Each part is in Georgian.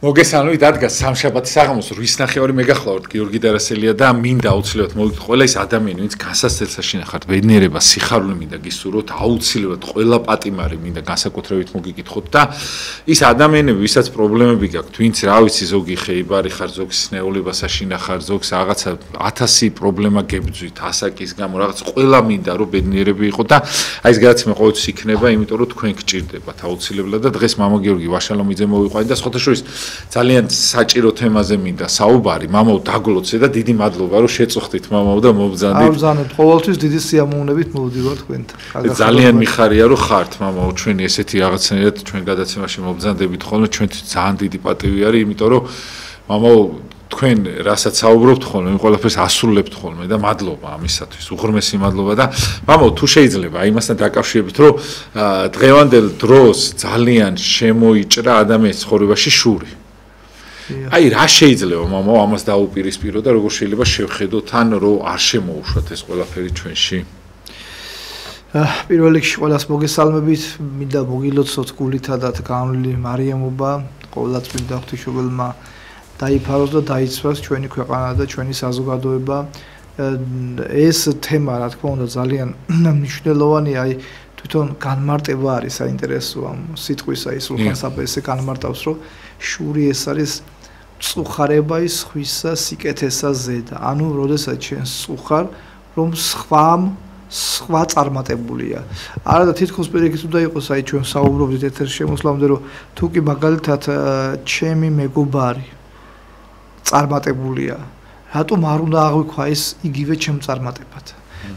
მოგესალმებით, დადგა სამშაბათის საღამოს 8:30 მეგახლავთ გიორგი დარასელია და მინდა აუცილებლად მოვიგეთ ყველა ის ადამიანი, ვინც განსაცდელს აშინახავთ ბედნიერება, სიხარული მინდა გისურვოთ, აუცილებლად ყველა პატიმარი მინდა განსაკუთრებით მოგიკითხოთ და ის ადამიანები, ვისაც პრობლემები გაქვთ, ვინც რა ვიცი, ზოგი ხეიბარი ხარ, ზოგს ნეულებას აშინახარ, ზოგს რაღაცა 1000 პრობლემა გებძვით, ასაკის გამო რაღაც ყველა მინდა რომ ბედნიერები იყო და აი ეს გადაცემა ყოველთვის იქნება, იმიტომ რომ თქვენ გჭირდებათ აუცილებლად და დღეს მამა გიორგი ვაშალომიძე მოვიყვანეთ და სხვათაშორის ძალიან საჭირო თემაზე მინდა საუბარი. მამაო დაგლოცე და დიდი მადლობა რომ შეწუხდით მამაო და მობრძანდით. ამბზანებთ ყოველთვის დიდი სიამოვნებით მოვდივარ თქვენთან. ძალიან მიხარია რომ ხართ მამაო ჩვენი ესეთი რაღაცნაირად ჩვენ გადაცემაში მობრძანდებით ხოლმე ჩვენთვის ძალიან დიდი პატივი არის, იმიტომ რომ მამაო თქვენ რასაც საუბრობთ ხოლმე, ყველაფერს ასრულებთ ხოლმე და მადლობა ამისათვის, უღრმესი მადლობა და მამაო თუ შეიძლება იმასთან დაკავშირებით, რომ დღევანდელ დროს ძალიან შემოიჭრა ადამიანის ცხოვრებაში შური. აი რა შეიძლება მამაო ამას დაუპირისპირო და როგორ შეიძლება შევხედოთ ან რომ არ შემოუშვათ ეს ყველაფერი ჩვენში? პირველ რიგში ყველას მოგესალმებით, მინდა მოგილოცოთ გულითა და განვლილი მარიამობა, ყოვლადწმინდა ღვთისმშობელმა დაიფაროს და დაიცვას ჩვენი ქვეყანა და ჩვენი საზოგადოება. ეს თემა, რა თქმა უნდა, ძალიან მნიშვნელოვანია, აი თვითონ განმარტება არის საინტერესო ამ სიტყვისა, ის სულხან-საბა განმარტავს, რომ შური ეს არის წუხარება ის ხვისა სიკეთესა ზედა. ანუ, როდესაც ჩვენ წუხარ, რომ სხვა წარმატებულია. არა და თითქოს პირიქით უნდა იყოს, აი ჩვენ საუბრობდით ეთერში შემოსვლამდე, რომ თუ კი მაგალითად ჩემი მეგობარი წარმატებულია, რატომ არ უნდა აღვიქვა ეს იგივე ჩემ წარმატებად?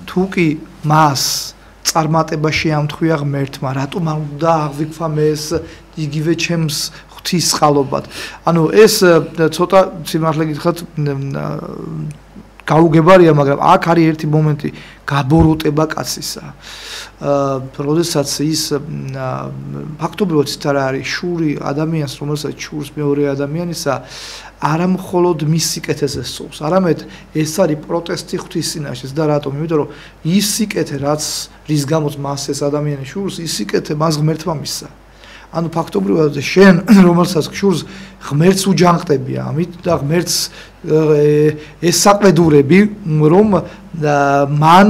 თუ კი მას წარმატებაში ამთხვია ღმერთმა, რატომ არ უნდა აღვიქვა მე ეს იგივე ჩემს ღვთისწყალობად? ანუ ეს ცოტა სიმართლე გითხრათ გაუგებარია, მაგრამ აქ არის ერთი მომენტი გაბოროტება კაცისა. როდესაც ის ფაქტობრივად ის არა არის შური ადამიანს, რომელსაც შურს მეორე ადამიანისა არა მხოლოდ მის სიკეთეს სწოვს, არამედ ეს არის პროტესტი ღვთის წინაშე და რატომ? იმიტომ რომ ის სიკეთე, რის გამოც მას ეს ადამიანი შურს, ის სიკეთე მას ღმერთმა მისცა. ანუ ფაქტობრივად შენ რომელსაც გშურს ღმერთს უჯანყდები ამით და ღმერთს ეს საყედურები რომ მან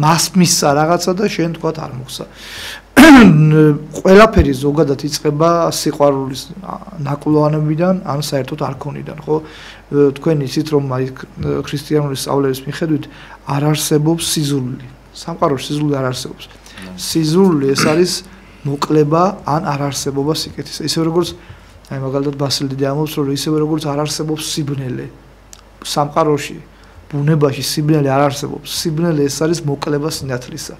მას მისცა რაღაცა და შენ თქვათ არ მოხსა. ყველაფერი ზოგადად იწყება სიყვარულის ნაკლოვანებიდან ან საერთოდ არქონიდან, ხო? თქვენ იცით რომ აი ქრისტიანული სწავლების მიხედვით არ არსებობს სიზრული. სამყაროში სიზრული არ არსებობს. სიზრული ეს არის მოკლება ან არ არსებობა სიკეთის. ისევე როგორც აი მაგალითად ბასილი დიდი ამბობს, რომ ისევე როგორც არ არსებობს სიბნელე სამყაროში, ბუნებაში სიბნელე არ არსებობს. სიბნელე ეს არის მოკლება სინათლისა.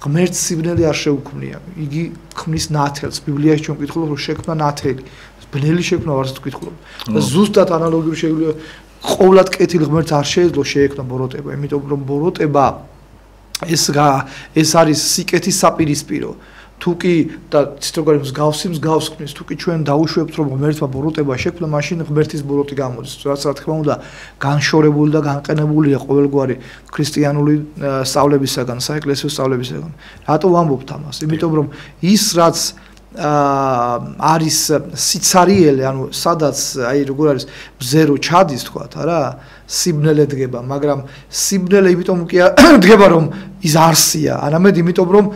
ღმერთს სიბნელე არ შეუქმნია. იგი ქმნის ნათელს. ბიბლიაში ჩვენ ვკითხულობთ, რომ შექმნა ნათელი. ბნელი შექმნა ვარც ვკითხულობთ. ზუსტად ანალოგიური შეგვიძლია ყოვლად კეთილ ღმერთს არ შეეძლო შეექმნა ბოროტება, იმიტომ რომ ბოროტება ეს არის სიკეთის საპირისპირო. თუკი და ციტოგარი მსგავს ქმნის, თუკი ჩვენ დაუშვებთ რომ ღმერთმა ბოროტება შექმნა, მაშინ ღმერთის ბოროტი გამოდის, რაც რა თქმა უნდა განშორებული და განყენებულია ყოველგვარი ქრისტიანული სწავლებისაგან, საეკლესიო სწავლებისაგან. რატო ვამბობთ ამას? იმიტომ რომ ის რაც არის სიცარიელე, ანუ სადაც აი როგორ არის მზერო ჩადის თქვათ, არა? სიბნელე დგება, მაგრამ სიბნელე იმიტომ კი დგება რომ ის არსია, არამედ იმიტომ რომ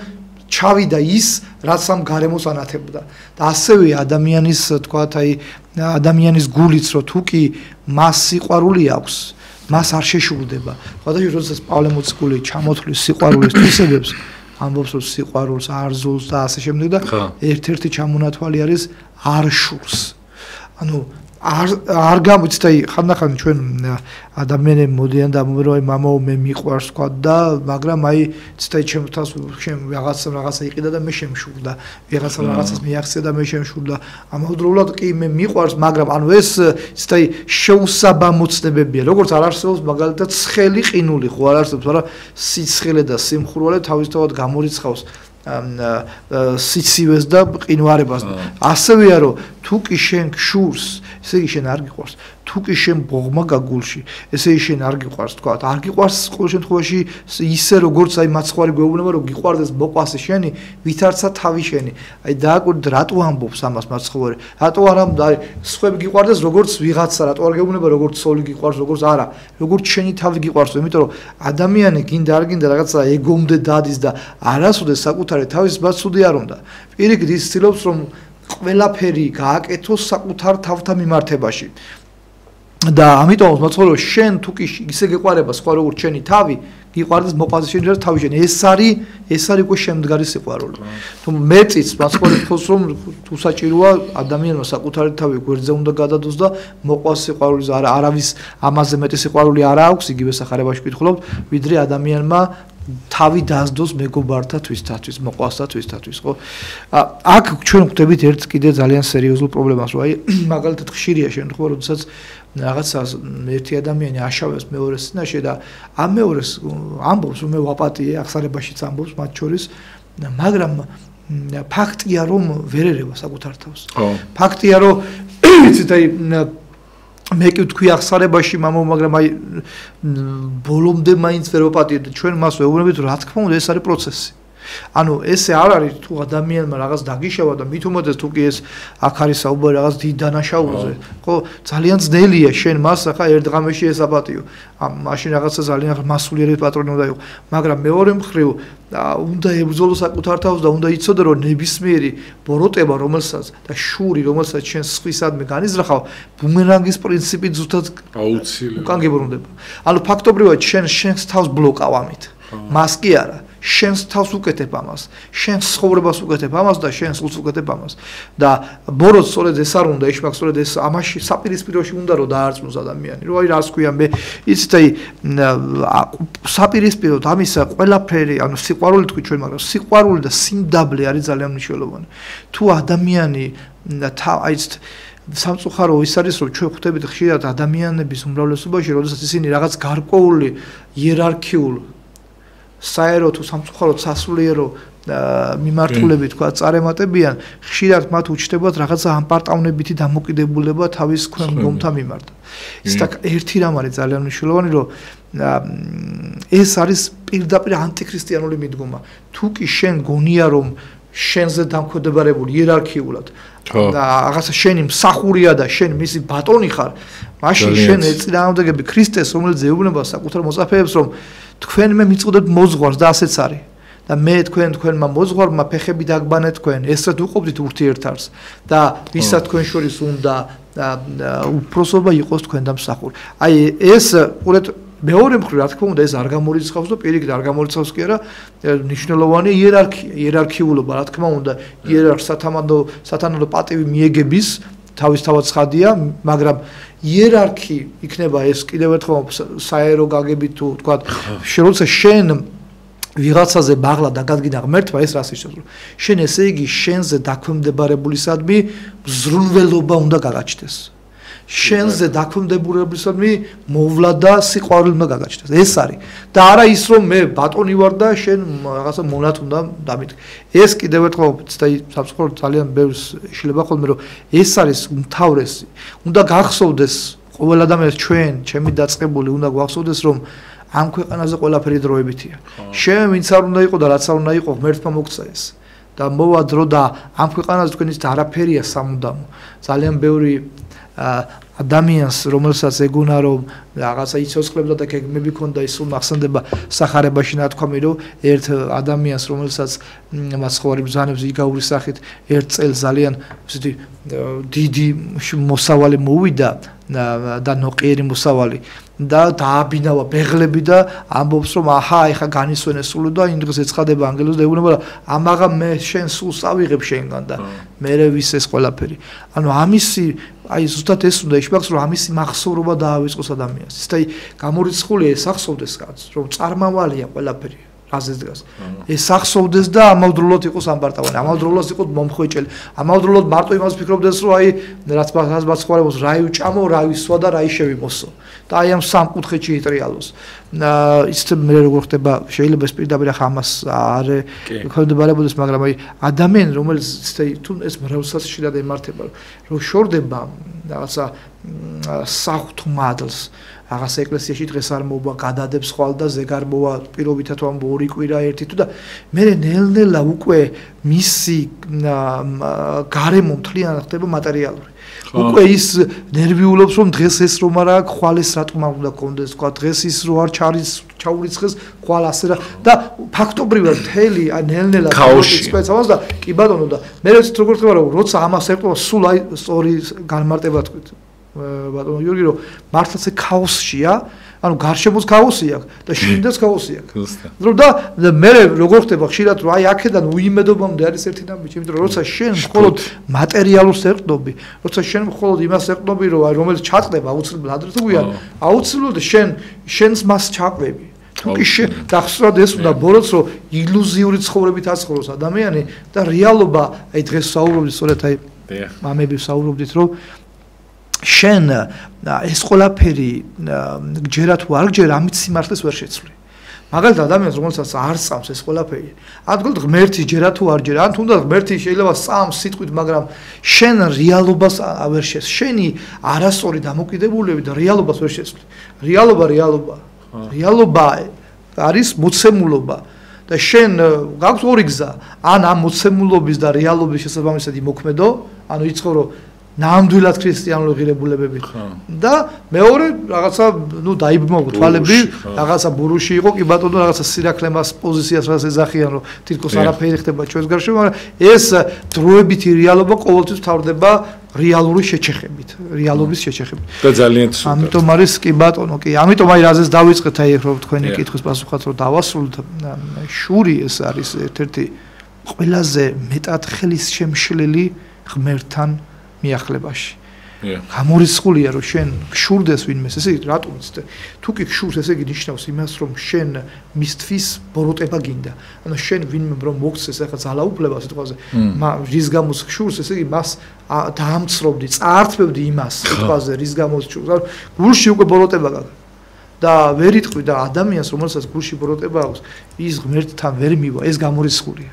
ჩავიდა ის, რაც ამ გარემოს ანათებდა. და ასევე ადამიანის, თქვათ, აი ადამიანის გულიც, რომ თუ კი მას სიყვარული აქვს, მას არ შეშურდება. ხოდაში როდესაც პავლე მოციქული ჩამოთვლის სიყვარულის თვისებებს, ამბობს, რომ სიყვარულს არ ზულს და ასე შემდეგ და ერთ-ერთი ჩამონათვალი არის არ შურს. ანუ არ გამოცით აი ხანდახან ჩვენ ადამიანები მოდიან და მომეროი მამაო მე მიყვარს თქვა და მაგრამ აი ციტა ჩემთავს შენ რაღაცა იყიდა და მე შემშურდა რაღაცას მიაღწია და მე შემშურდა ამავდროულად კი მე მიყვარს მაგრამ ანუ ეს ციტა შეუსაბამოცნებებია როგორც არ არსებობს მაგალითად ცხელი ყინული ხო არ არსებობს მაგრამ სიცხელე და სიმხურვალე თავისთავად გამორიცხავს სიცივეს და ყინვარებას. ასევეა რომ თუ კი შენ გშურს, ესე იგი შენ არ გიყვარს. თუ კი შენ ბოღმა გაგულში, ესე იგი შენ არ გიყვარს, თქვა. არ გიყვარს ყოველ შემთხვევაში ისე როგორც აი მაცხვარი გვეუბნება, რომ გიყვარდეს მოყვასე შენი, ვითარცა თავი შენი. აი დააკვირდით, რატო ამბობს ამას მაცხვარი? რატო არ აი სხვები გიყვარდეს როგორც ვიღაცა, რატო არ გეუბნება როგორც სოლი გიყვარს, როგორც არა, როგორც შენი თავი გიყვარს, იმიტომ რომ ადამიანი გინდა არ გინდა რაღაცა ეგომდე დადის და არასოდეს საკუთარი თავის ბაცუდი არ უნდა. პირიქით ის ცდილობს რომ ყველაფერი გააკეთოს საკუთარ თავთან მიმართებაში. და ამიტომ მოწყობილო შენ თუ კი ისე გეყარება სხვა როგორც შენი თავი გიყვარდეს მოყვაზე შენი თავი შენი ეს არის უკვე შემდგარი სიყვარული თუ მეწიც მოწყობილოს რომ თუ საჭიროა ადამიანმა საკუთარი თავი გვერდზე უნდა გადადოს და მოყვას სიყვარული არავის ამაზე მეტი სიყვარული არ აქვს იგივე სახარებაში ვკითხულობთ ვიდრე ადამიანმა თავი დაასდოს მეგობართა თვისთათვის, მოყვასთა თვისთათვის, ხო? აქ ჩვენ ვხვდებით ერთ კიდე ძალიან სერიოზულ პრობლემას, რომ აი მაგალითად ხშირია შემთხვევა, როდესაც რაღაცა ერთი ადამიანი აშავებს მეორეს წინაშე და ამ მეორეს ამბობს, რომ მე ვაპატიე, ახსარებაშიც ამბობს მათ შორის, მაგრამ ფაქტია, რომ ვერ ერევა საკუთარ თავს. ფაქტია, რომ იცით აი მე კი ვთქვი ახსარებაში მამო მაგრამ აი ბოლომდე მაინც ვერ ვაპატიებ და ჩვენ მას ვეუბნებით რა თქმა უნდა ეს არის პროცესი ანუ ესე არ არის თუ ადამიანმა რაღაც დაგიშავა და მით უმეტეს თუ კი ეს აქ არის საუბარი რაღაც დიდ დანაშაულზე ხო ძალიან ძნელია შენ მას ახლა ერთ დღამში ესაპატიო მაშინ რაღაცა ძალიან მასულიერი პატრონი უნდა იყო მაგრამ მეორე მხრივ უნდა ებრძოლო საკუთარ თავს და უნდა იცოდე რომ ნებისმიერი ბოროტება რომელსაც და შური რომელსაც შენ სხვისადმე განიზრახავ ბუმერანგის პრინციპით ზუსტად აუცილებლად უკან გებრუნდება ანუ ფაქტობრივად შენს თავს ბლოკავ ამით მას კი არა შენს თავს უკეთებ ამას შენს ცხოვრებას უკეთებ ამას და შენს სულს უკეთებ ამას და ბოროტ სწორედ ეს არ უნდა ეშმაკ სწორედ ეს ამაში საპირისპიროში უნდა რომ დაარწმუნოს ადამიანი რომ აი რას ქვია მე იცით აი საპირისპიროდ ამისა ყველაფერი ანუ სიყვარული თქვი ჩვენ მაგრამ სიყვარული და სიმდაბლე არის ძალიან მნიშვნელოვანი თუ ადამიანი აი სამწუხარო ის არის რომ ჩვენ ხვდებით ხშირად ადამიანების უმრავლესობაში როდესაც ისინი რაღაც გარკვეული იერარქიულ საერო თუ სამწუხაროდ სასულიერო მიმართულებით თქვა წარემატებიან ხშირად მათ უჩნდებათ რაღაცა ამპარტავნებითი დამოკიდებულება თავის ქვემდგომთა მიმართ. ის და ერთი რამ არის ძალიან მნიშვნელოვანი რომ ეს არის პირდაპირ ანტიქრისტიანული მიდგომა. თუ კი შენ გონია რომ შენზე დამკვიდრებული იერარქიულად და რაღაცა შენი მსახურია და შენ მისი ბატონი ხარ, მაშინ შენ ეწინააღმდეგები ქრისტეს რომელიც ეუბნება საკუთარ მოწაფეებს რომ თქვენ მე მიწოდებ მოზღვარს და ასეც არის და მე თქვენმა მოზღვარმა ფეხები დაგბანეთ თქვენ ესრად უყოფდით ურთიერთარს და ვისაც თქვენ შორის უნდა უფროსობა იყოს თქვენთან მსახური აი ეს ყურეთ მეორე მხრივ რა თქმა უნდა ეს არ გამორიცხავს და პირიქით არ გამორიცხავს კი არა მნიშვნელოვანი იერარქიულობა რა თქმა უნდა იერარქ სათანადო პატივი მიეგების თავისთავად ცხადია მაგრამ იერარქი იქნება ეს კიდევ ერთხელ საერო გაგებით თუ თქვა როცა შენ ვიღაცაზე მაღლა დაგადგინა ღმერთმა ეს რას ნიშნავს რომ შენ ესე იგი შენზე დაქვემდებარებულისადმი ზრუნველობა უნდა გაგაჩნდეს შენზე დაქვემდებარებულისადმი მოვლა და სიყვარული უნდა გაგაჩნდეს ეს არის და არა ის რომ მე ბატონი ვარ და შენ რაღაცა მონად უნდა დამიტკი ეს კიდევ ერთხელ სამწუხაროდ ძალიან ბევრს შეიძლება ხოლმე რომ ეს არის უმთავრესი უნდა გახსოვდეს ყოველ ადამიანს ჩვენ ჩემი დაწყებული უნდა გვახსოვდეს რომ ამ ქვეყანაზე ყველაფერი დროებითია შენ ვინც არ უნდა იყო და რაც არ უნდა იყო ღმერთმა მოგცა ეს და მოვა დრო და ამ ქვეყანაზე თქვენ ის არაფერია სამუდამო ძალიან ბევრი ადამიანს რომელსაც ეგონა რომ რაღაცა იცოცხლებდა და გეგმები ქონდა ის სულ ახსენდება სახარებაში ნათქვამი რომ ერთ ადამიანს რომელსაც მასხოვარი ბრძანებს იგავრის სახით ერთ წელს ძალიან ისეთი დიდი მოსავალი მოვიდა და ნოყიერი მოსავალი და დააბინავა ბეღლები და ამბობს რომ აჰა ეხა განისვენე სული და იმ დღეს ეცხადება ანგელოზს და ეუბნება რომ ამაღა მე შენ სულს ავიღებ შენგან და მერე ვის ეს ყველაფერი ანუ ამისი აი ზუსტად ეს უნდა იშმაკს რომ ამისი მახსოვრობა დაავიწყოს ადამიანს ის და გამორიცხულია ეს ახსოვდეს კაცს რომ წარმავალია ყველაფერი რაზეც დგას ეს ახსოვდეს და ამავდროულად იყოს ამბარტავანი ამავდროულად იყოს მომხვეჭელი ამავდროულად მარტო იმას ფიქრობდეს რომ აი რაც ბაცხვარებოს რა იუჭამო რა ვისვა და რა იშევიმოსო და აი ამ სამ კუთხეში იტრიალოს ისეთ მე როგორ ხდება შეიძლება ეს პირდაპირ ახლა ამას არ ხდებოდეს მაგრამ აი ადამიანი რომელიც თუ ეს მრევლსაც შეიძლება ემართება რომ შორდება რაღაცა საღვთო მადლს რაღაც ეკლესიაში დღეს არ მოვა გადადებს ხვალ და ზეგარ მოვა პირობითად ამ 2 კვირა ერთი თუ და მე ნელ-ნელა უკვე მისი გარემო მთლიანად ხდება მატერიალური უკვე ის ნერვიულობს რომ დღეს ეს რომ არა ხვალეს რატომ არ უნდა კონდეს თქვა დღეს ის რო არ ჩაურიცხეს ხვალ ასე რა და ფაქტობრივად მთელი ნელ-ნელა სპეცალს და კი ბატონო და მე როგორ ხდება რომ როცა ამას ერტყობა სულ აი სწორი განმარტება თქვით ბატონო იორგი რომ მართლაც ქაოსშია ანუ გარშემოც ქაოსი აქვს და შინდაც ქაოსი აქვს რომ და მე როგორ ხდება ხშირად რომ აი აქედან უიმედობამდე არის ერთი ნაბიჯი იმიტომ რომ როცა შენ მხოლოდ მატერიალურს ერყდობი როცა შენ მხოლოდ იმას ერყდობი რომ აი რომელიც ჩატყდება აუცილებლად ადრე თუ გვიან აუცილებლად შენს მას ჩაყვები თუ კი დახსრად ეს უნდა ბოროტს რომ ილუზიური ცხოვრებით აცხოვროს ადამიანი და რეალობა აი დღეს საუბრობთ სწორედ აი მამები საუბრობდით რომ შენ ეს ყველაფერი გჯერა თუ არ გჯერა ამით სიმართლეს ვერ შეცვლი. მაგალითად ადამიანს რომელსაც არ სწამს ეს ყველაფერი. ადგილ ღმერთი ჯერა თუ არ ჯერა, ან თუნდაც ღმერთი შეიძლება სწამს სიტყვით, მაგრამ შენ რეალობას ვერ შეცვლი. შენი არასწორი დამოკიდებულები და რეალობას ვერ შეცვლი. რეალობა არის მოცემულობა. და შენ გაქვს ორი გზა, ან ამ მოცემულობის და რეალობის შესაბამისად იმოქმედო, ანუ იცხოვრო ნამდვილად ქრისტიანული ღირებულებებით და მეორე რაღაცა ნუ დაიბმო თვალები რაღაცა ბურუში იყო კი ბატონო რაღაცა სირაქლემას პოზიციას რაღაც ეძახიან რომ თითქოს არაფერი ხდება ჩვენს გარშემო მაგრამ ეს დროებითი რეალობა ყოველთვის თავდება რეალური შეჩეხებით რეალობის შეჩეხებით და ძალიან ცუდად ამიტომ არის კი ბატონო კი ამიტომ აი რაზეც დავიწყეთ აი რომ თქვენი კითხვის პასუხად რომ დავასრულოთ შური ეს არის ერთ-ერთი ყველაზე მეტად ხელის შემშლელი ღმერთთან მიახლებაში. გამორიცხულია რომ შენ გშურდეს ვინმეს, ესე იგი რატომ იცით? თუ კი გშურს, ესე იგი ნიშნავს იმას, რომ შენ მისთვის ბოროტება გინდა. ანუ შენ ვინმე რომ მოგცეს ახლა ძალაუფლება სიტყვაზე, რის გამოც გშურს, ესე იგი მას დაამცრობდი, წაართმევდი იმას სიტყვაზე, რის გამოც გშურს. ანუ გულში უკვე ბოროტება გაქვს. და ვერ იტყვი და ადამიანს, რომელსაც გულში ბოროტება აქვს, ის ღმერთთან ვერ მივა, ეს გამორიცხულია.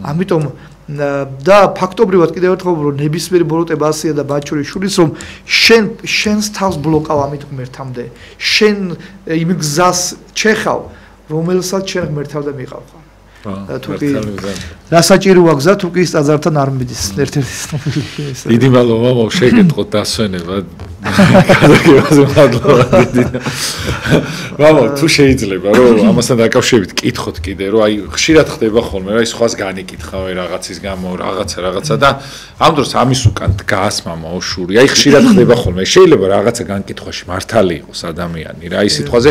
ამიტომ და ფაქტობრივად კიდევ ერთხელ რომ ნებისმიერი ბოროტება ასია და ბაჩური შურის რომ შენს თავს ბლოკავ ამით ღმერთამდე შენ იმ გზას ჩეხავ რომელსაც შენ ღმერთამდე მიყავ ხარ თუ კი რასაჭიროა გზა თუ კი სტაზართან არ მიდის ერთ-ერთი ცნობილი ესა დიდი მადლობა მომ შეგეთყოთ დასვენება გადაგებაზე მადლობა დიდი მამო თუ შეიძლება რომ ამასთან დაკავშირებით კითხოთ კიდე რომ აი ხშირად ხდება ხოლმე რა ის სხვას განიკითხავენ რაღაცის გამო რაღაცა და ამ დროს ამის უკან დგას მამაო შური აი ხშირად ხდება ხოლმე შეიძლება რაღაცა განკითხვაში მართალი იყოს ადამიანი რა ის სიტყვაზე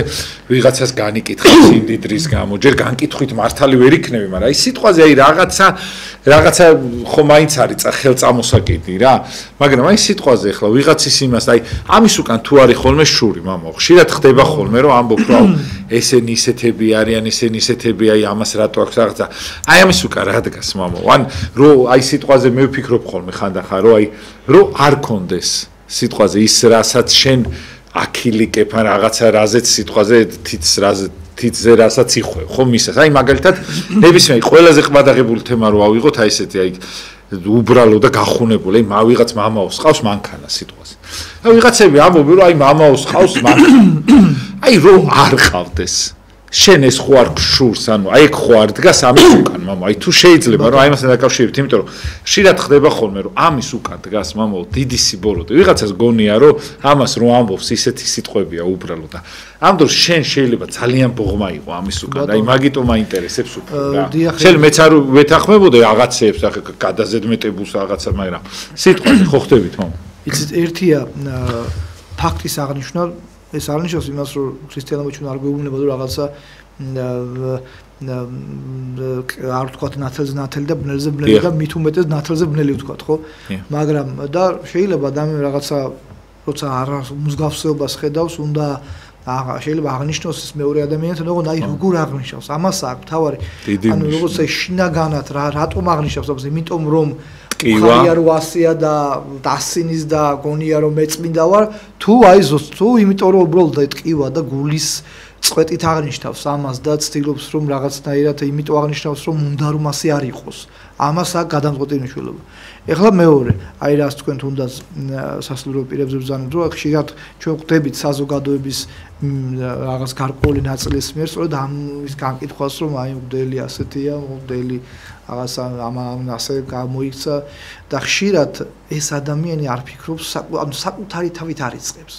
ვიღაცას განიკითხავს იმდიდრის გამო ჯერ განკითხვით მართალი ვერ იქნები მაგრამ აი სიტყვაზე აი რაღაცა ხო მაინც არის ხელწამოსაკიდი რა მაგრამ აი სიტყვაზე ახლა ვიღაცის იმას აი ამის უკან თუ არის ხოლმე შური მამაო ხშირად ხდება ხოლმე რომ ამბობ რომ ესენი ისეთები არიან ესენი ისეთები აი ამას რატო აქვს რაღაცა აი ამის უკან რა დგას მამაო ან რომ აი სიტყვაზე მე ვფიქრობ ხოლმე ხანდახან რომ აი რომ არ კონდეს სიტყვაზე ის რასაც შენ აქილიკებ ან რაღაცა რაზეც სიტყვაზე თითზე რასაც იხვევ ხო მისას აი მაგალითად ნებისმიერი ყველაზე ყბადაღებული თემა რო ავიღოთ აი ესეთი აი უბრალო და გახუნებული აი ვიღაც მამაოს ყავს მანქანა სიტყვაზე და ვიღაცები ამბობენ რომ აი მამაოს ყავს მანქანა აი რო არ ყავდეს შენ ეს ხო არ გშურს ანუ აი ეგ ხო არ დგას ამის უკან მამა აი თუ შეიძლება რომ აი მასთან დაკავშირებით იმიტომ რომ ხშირად ხდება ხოლმე რომ ამის უკან დგას მამა დიდი სიბოროტე ვიღაცას გონია რომ ამას რო ამბობს ისეთი სიტყვებია უბრალო და ამ დროს შენ შეიძლება ძალიან ბოღმა იყო ამის უკან აი მაგიტო მაინტერესებს უფრო რა შენ მეც არ ვეთანხმებოდი რაღაცეებს ახლა გადაზედმეტებულს რაღაცა მაგრამ სიტყვაზე ხო ხდებით მამა იცით ერთია ფაქტის აღნიშვნა ეს არნიშნავს იმას რომ ქრისტიანობა ჩვენ არ გვეუბნება რომ რაღაცა არ ვთქვათ ნათელი და ბნელზე ბნელი და მით უმეტეს ნათელზე ბნელი ვთქვათ ხო მაგრამ და შეიძლება ადამიანი რაღაცა როცა არ მსგავსებას ხედავს უნდა შეიძლება აღნიშნოს ეს მეორე ადამიანთან ოღონდ აი როგორ აღნიშნავს ამას აქვს თავარი ანუ როგორც აი შინაგანად რატომ აღნიშნავს ამას იმიტომ რომ ხარია რო ასია და დასინის და გონია რომ მეწმინდა ვარ თუ აი ზუსტ თუ იმიტომ რომ უბრალოდ ეტყივა და გულის წვეტით აღნიშნავს ამას და ცდილობს რომ რაღაცნაირად იმიტომ აღნიშნავს რომ უნდა რომ ასე არ იყოს. ამას აქვს გადამწყვეტი მნიშვნელობა. ეხლა მეორე, აი რას თქვენ თუნდაც სასულიერო პირებზე ბრძანებთ, რომ ხშირად ჩვენ ხვდებით საზოგადოების რაღაც გარკვეული ნაწილის მიერ სწორედ ამის განკითხვას, რომ აი მღვდელი ასეთია, მღვდელი რაღაცა ამ ასე გამოიქცა და ხშირად ეს ადამიანი არ ფიქრობს, საკუთარი თავით არ იწყებს.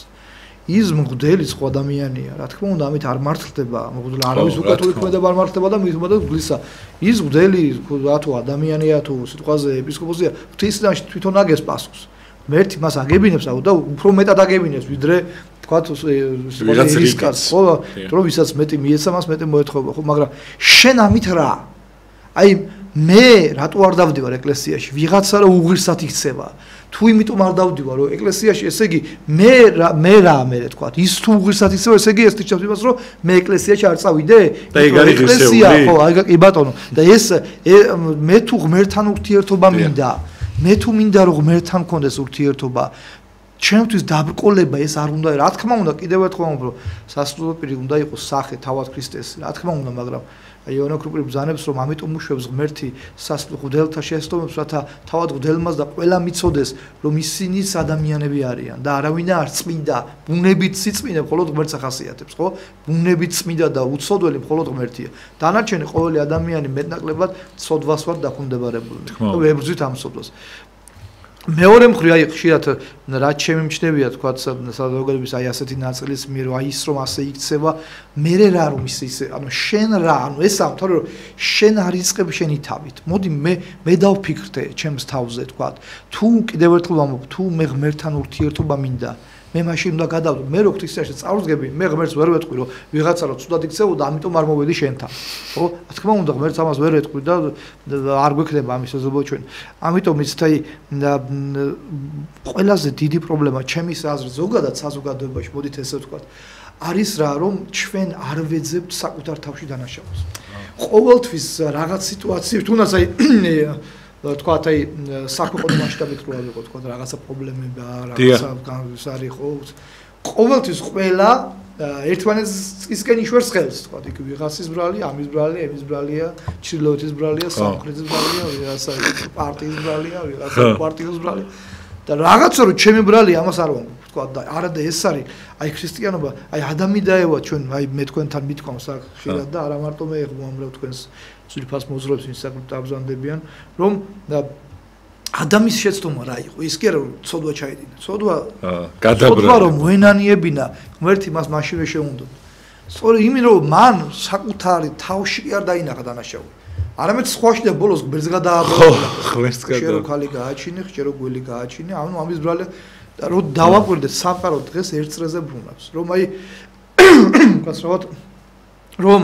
ის მღვდელი სხვა ადამიანია, რა თქმა უნდა, ამით არ მართლდება, მღვდელი არავის უკეთური ქმედება არ მართლდება და მithumada გლისა. ის მღვდელი რა თუ ადამიანია თუ სიტყვაზე ეპისკოპოსია, ღვთისდანში თვითონ აგებს პასუხს. მერტი მას აგებინებს და უფრო მეტად აგებინებს, ვიდრე თქვა რისკაც, ხო, რომ ვისაც მეტი მიეცა, მას მეტი მოეთხოვება, ხო, მაგრამ შენ ამით რა? აი მე რატო არ დავდივარ ეკლესიაში? ვიღაცა რა უღირსად იქცევა. თუ იმიტომ არ დავდივარ რომ ეკლესიაში, ესე იგი მე თქვა, ის თუ უღირსად იქცევა, ესე იგი ეს თვითონ იმას რომ მე ეკლესიაში არ წავიდე? და ეგ არის ეკლესია, ხო, აი ბატონო. და ეს მე თუ ღმერთთან ურთიერთობა მინდა, მე თუ მინდა რომ ღმერთთან მქონდეს ურთიერთობა, ჩემთვის დაბრკოლება ეს არ უნდა, რა თქმა უნდა, კიდევ ერთხელ ვამბობ, სასულიერო პირი უნდა იყოს სახე თავად ქრისტეს, რა თქმა უნდა, მაგრამ აი იოანე ქროპირი ბრძანებს რომ ამიტომ უშვებს ღმერთი სასულიერო ღმერთთა შესწავლებს, რათა თავად ღმერთმას და ყველა მიცოდეს რომ ისინიც ადამიანები არიან და არავინ არ წმინდა, ბუნებით სიწმინდა მხოლოდ ღმერთს ახასიათებს, ხო? ბუნებით წმინდა და უცოდველი მხოლოდ ღმერთია. დანარჩენი ყოველი ადამიანი მეტნაკლებად ცოდვას ვარ დაქვემდებარებული. ხო, ვებრძვით ამ ცოდვას. მეორე მხრივ აი ხშირად რაც შემიმჩნევია თქვა საზოგადოების აი ასეთი ნაწილის მიერ აი ის რომ ასე იქცევა მე რა რომ ისე ანუ შენ რა ანუ ეს ამ თორე რომ შენ არ იწყებ შენი თავით მოდი მე დავფიქრდე ჩემს თავზე თქვა თუ კიდევ ერთხელ ვამბობ თუ მე ღმერთთან ურთიერთობა მინდა მე მაშინ უნდა გადავდო მე რო ღვთისიაში წარვსგები მე ღმერთს ვერ ვეთქვი რომ ვიღაცა რო ცუდად იქცეოდა ამიტომ არ მოვედი შენთან ხო რა თქმა უნდა ღმერთს ამას ვერ ეთქვი და არ გვექნება ამის ეზობო ჩვენ ამიტომ იცით აი ყველაზე დიდი პრობლემა ჩემის აზრით ზოგადად საზოგადოებაში მოდით ესე ვთქვათ არის რა რომ ჩვენ არ ვეძებთ საკუთარ თავში დანაშაულს ყოველთვის რაღაც სიტუაციებში თუნდაც აი თქვათ აი საქმეყო მასშტაბით რო ავიღო თქვათ რაღაცა პრობლემები რაღაცა არის ხო ყოველთვის ყველა ერთმანეთისკენ იშვერს ხელს თქვათ იქ ვიღაცის ბრალი ამის ბრალი ემის ბრალია ჩრდილოეთის ბრალია სამხრეთის ბრალია ვიღაცა პარტიის ბრალია ვიღაცა პარტიის ბრალია და რაღაცა რომ ჩემი ბრალი ამას არ ვამბობ თქვათ და არა და ეს არის აი ქრისტიანობა აი ადამიდაევა ჩვენ აი მე თქვენთან მithქვამს აქ ხშირად და არა მარტო მე ვამბობ თქვენს ძვირფას მოძრაობს ვინც საკუთარ დაბრძანდებიან რომ ადამიანის შეცდომა რა იყო ის კი არა რომ ცოდვა ჩაიდინა ცოდვა რომ მოენანიებინა ღმერთი მას მაშინვე შეუნდოდა სწორედ იმით რომ მან საკუთარი თავში არ დაინახა დანაშაული არამედ სხვაში და ბოლოს ღმერთს გადააბოლდა ღმერთს გადააბოლდა შერო ქალი გააჩინე შერო გველი გააჩინე ანუ ამის ბრალი და რომ დავაკვირდეთ სამყარო დღეს ერთ წრეზე ბრუნავს რომ აი გასწროთ რომ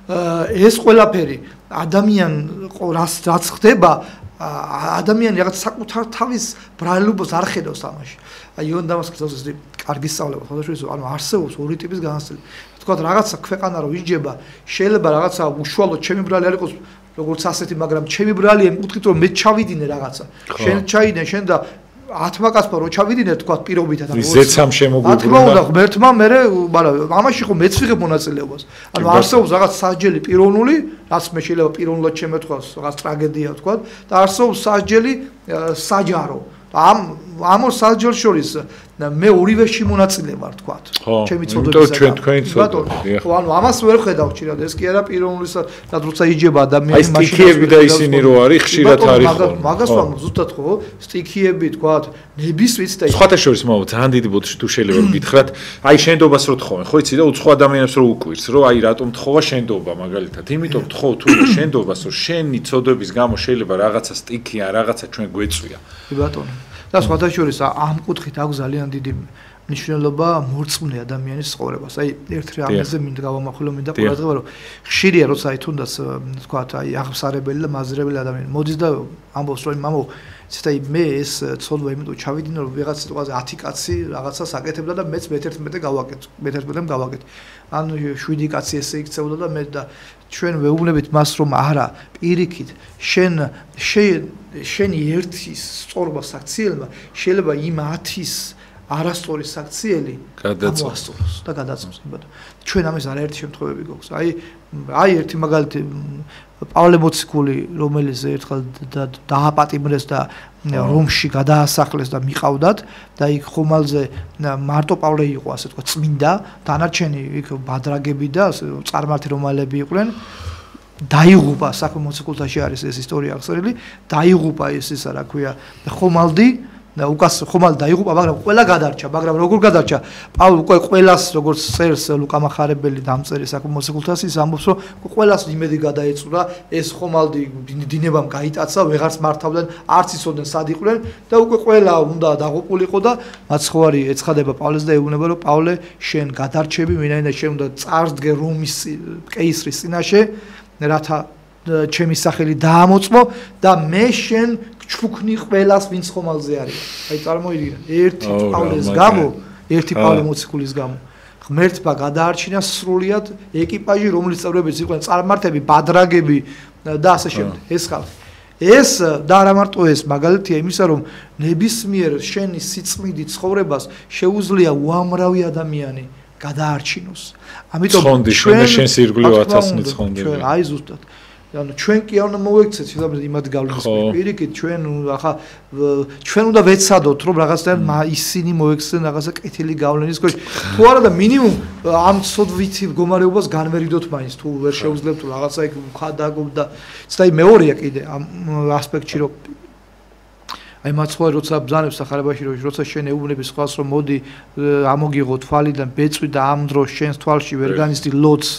ეს ყველაფერი ადამიან რაც ხდება ადამიანი რაღაც საკუთარ თავის ბრალობას არ ხედავს ამაში. აი იონ დამასკის ეს კარგი სწავლება ხოდაშვილს ანუ არსებობს ორი ტიპის განათლება. თქვა რაღაცა ქვეყანა რო ისჯება, შეიძლება რაღაცა უშუალოდ ჩემი ბრალი არ იყოს როგორც ასეთი, მაგრამ ჩემი ბრალია მკითხით რომ მე ჩავიდინე რაღაცა. შენ ჩაიდე შენ და 10 კაცმა რო ჩავიდინე თქვა პირობითად და ზეცამ შემოგვიბრუნა. თქმა უნდა ღმერთმა მე მაგრამ ამაში ხო მეც ვიღებ მონაწილეობას. ანუ არსებობს რაღაც სასჯელი პიროვნული, რაც მე შეიძლება პიროვნულად შემეთხვას, რაღაც ტრაგედია თქვა და არსებობს სასჯელი საჯარო. ამ ორ სასჯელს შორის მე ორივეში მონაწილე ვარ თქვა. ჩემი წოდების ჩვენ თქვენი წოდები. ხო ანუ ამას ვერ ხედავ ხშირად ეს კი არა პიროვნულისა და როცა იჯება ადამიანი მაშინ სტიქიები და ისინი რო არის ხშირად არის ხო მაგას ვამბობ ზუსტად ხო სტიქიები თქვა ნებისმის და სხვათა შორის მოვა ძალიან დიდი ბოდიში თუ შეიძლება გითხრათ აი შენდობას რო თხოვენ ხო იცი და უცხო ადამიანებს რო უკვირს რომ აი რატომ თხოვა შენდობა მაგალითად იმიტომ თხოვ თუ შენდობას რომ შენი წოდების გამო შეიძლება რაღაცა სტიქი ან რაღაცა ჩვენ გვეწვია კი ბატონო და სხვათა შორის ამ კუთხით აქვს ძალიან დიდი მნიშვნელობა მორწმუნე ადამიანის ცხოვრებას. აი ერთ რამეზე მინდა გავამახვილო მინდა ყურადღება რომ ხშირია როცა აი თუნდაც თქვათ აი აღსარებელი და მაზრებელი ადამიანი მოდის და ამბობს რომ მამო ცეთა მე ეს ცოდვა იმიტომ ჩავიდინე რომ ვიღაც სიტყვაზე 10 კაცი რაღაცას აკეთებდა და მეც მე-11 გავაკეთე მე-11 გავაკეთე. ანუ 7 კაცი ესე იქცეოდა და მე და ჩვენ ვეუბნებით მას რომ არა პირიქით შენი ერთის სწორობა საქციელმა შეიძლება იმ 10-ის არასწორი საქციელი გამოასწოროს და გადაწყვეტს. ჩვენ ამის არაერთი შემთხვევები გვაქვს. აი ერთი მაგალითი პავლე მოციქული, რომელიც ერთხელ დააპატიმრეს და რომში გადაასახლეს და მიყავდათ და იქ ხომალდზე მარტო პავლე იყო, ასე თქვა, წმინდა, დანარჩენი იქ ბადრაგები და წარმართი რომალები იყვნენ. დაიღუპა საქმე მოციქულთაში არის ეს ისტორია აღწერილი, დაიღუპა ეს ისა რა ქვია ხომალდი და უკას ხომალდი დაიღუპა, მაგრამ ყველა გადარჩა, მაგრამ როგორ გადარჩა? პავლე უკვე ყველას როგორც წერს ლუკა მახარებელი დამწერი საქმე მოციქულთას ის ამბობს, რომ ყველას იმედი გადაეწურა, ეს ხომალდი დინებამ გაიტაცა, ვეღარც მართავდნენ, არც იცოდნენ სად იყვნენ და უკვე ყველა უნდა დაღუპულიყო და მაცხოვარი ეცხადება პავლეს და ეუბნება, რომ პავლე, შენ გადარჩები, ვინაიდან შენ უნდა წარსდგე რომის კეისრის წინაშე, რათა ჩემი სახელი დაამოწმო და მე შენ ჩუქნი ყველას ვინც ხომალდზე არის. აი წარმოიდგინე, ერთი პავლეს გამო, ერთი პავლე მოციქულის გამო. ღმერთმა გადაარჩინა სრულიად ეკიპაჟი, რომლის წევრებიც იყვნენ წარმართები, ბადრაგები და ასე შემდეგ. ეს ხალხი. ეს და არა მარტო ეს, მაგალითია იმისა, რომ ნებისმიერ შენი სიწმინდი ცხოვრებას შეუძლია უამრავი ადამიანი გადაარჩინოს. ამიტომ ჩვენ შენს ირგვლივ 1000-ნი ცხონდები. აი ზუსტად. ანუ ჩვენ კი არ უნდა მოვექცეთ შესაძლოა იმად გავლენის პირიქით ჩვენ ახლა ჩვენ უნდა ვეცადოთ რომ რაღაცნაირად ისინი მოექცენ რაღაცა კეთილი გავლენის ქვეშ თუ არა და მინიმუმ ამ ცოდვითი მდგომარეობას განვერიდოთ მაინც თუ ვერ შეუძლებთ რაღაცა იქ ხადაგობ და ცდაი მეორეა კიდე ამ ასპექტში რომ აი მაცხოვარი როცა ბრძანებს სახარებაში რომ როცა შენ ეუბნები სხვას რომ მოდი ამოგიღო თვალიდან ბეწვი და ამ დროს შენს თვალში ვერ განიცდი ლოდს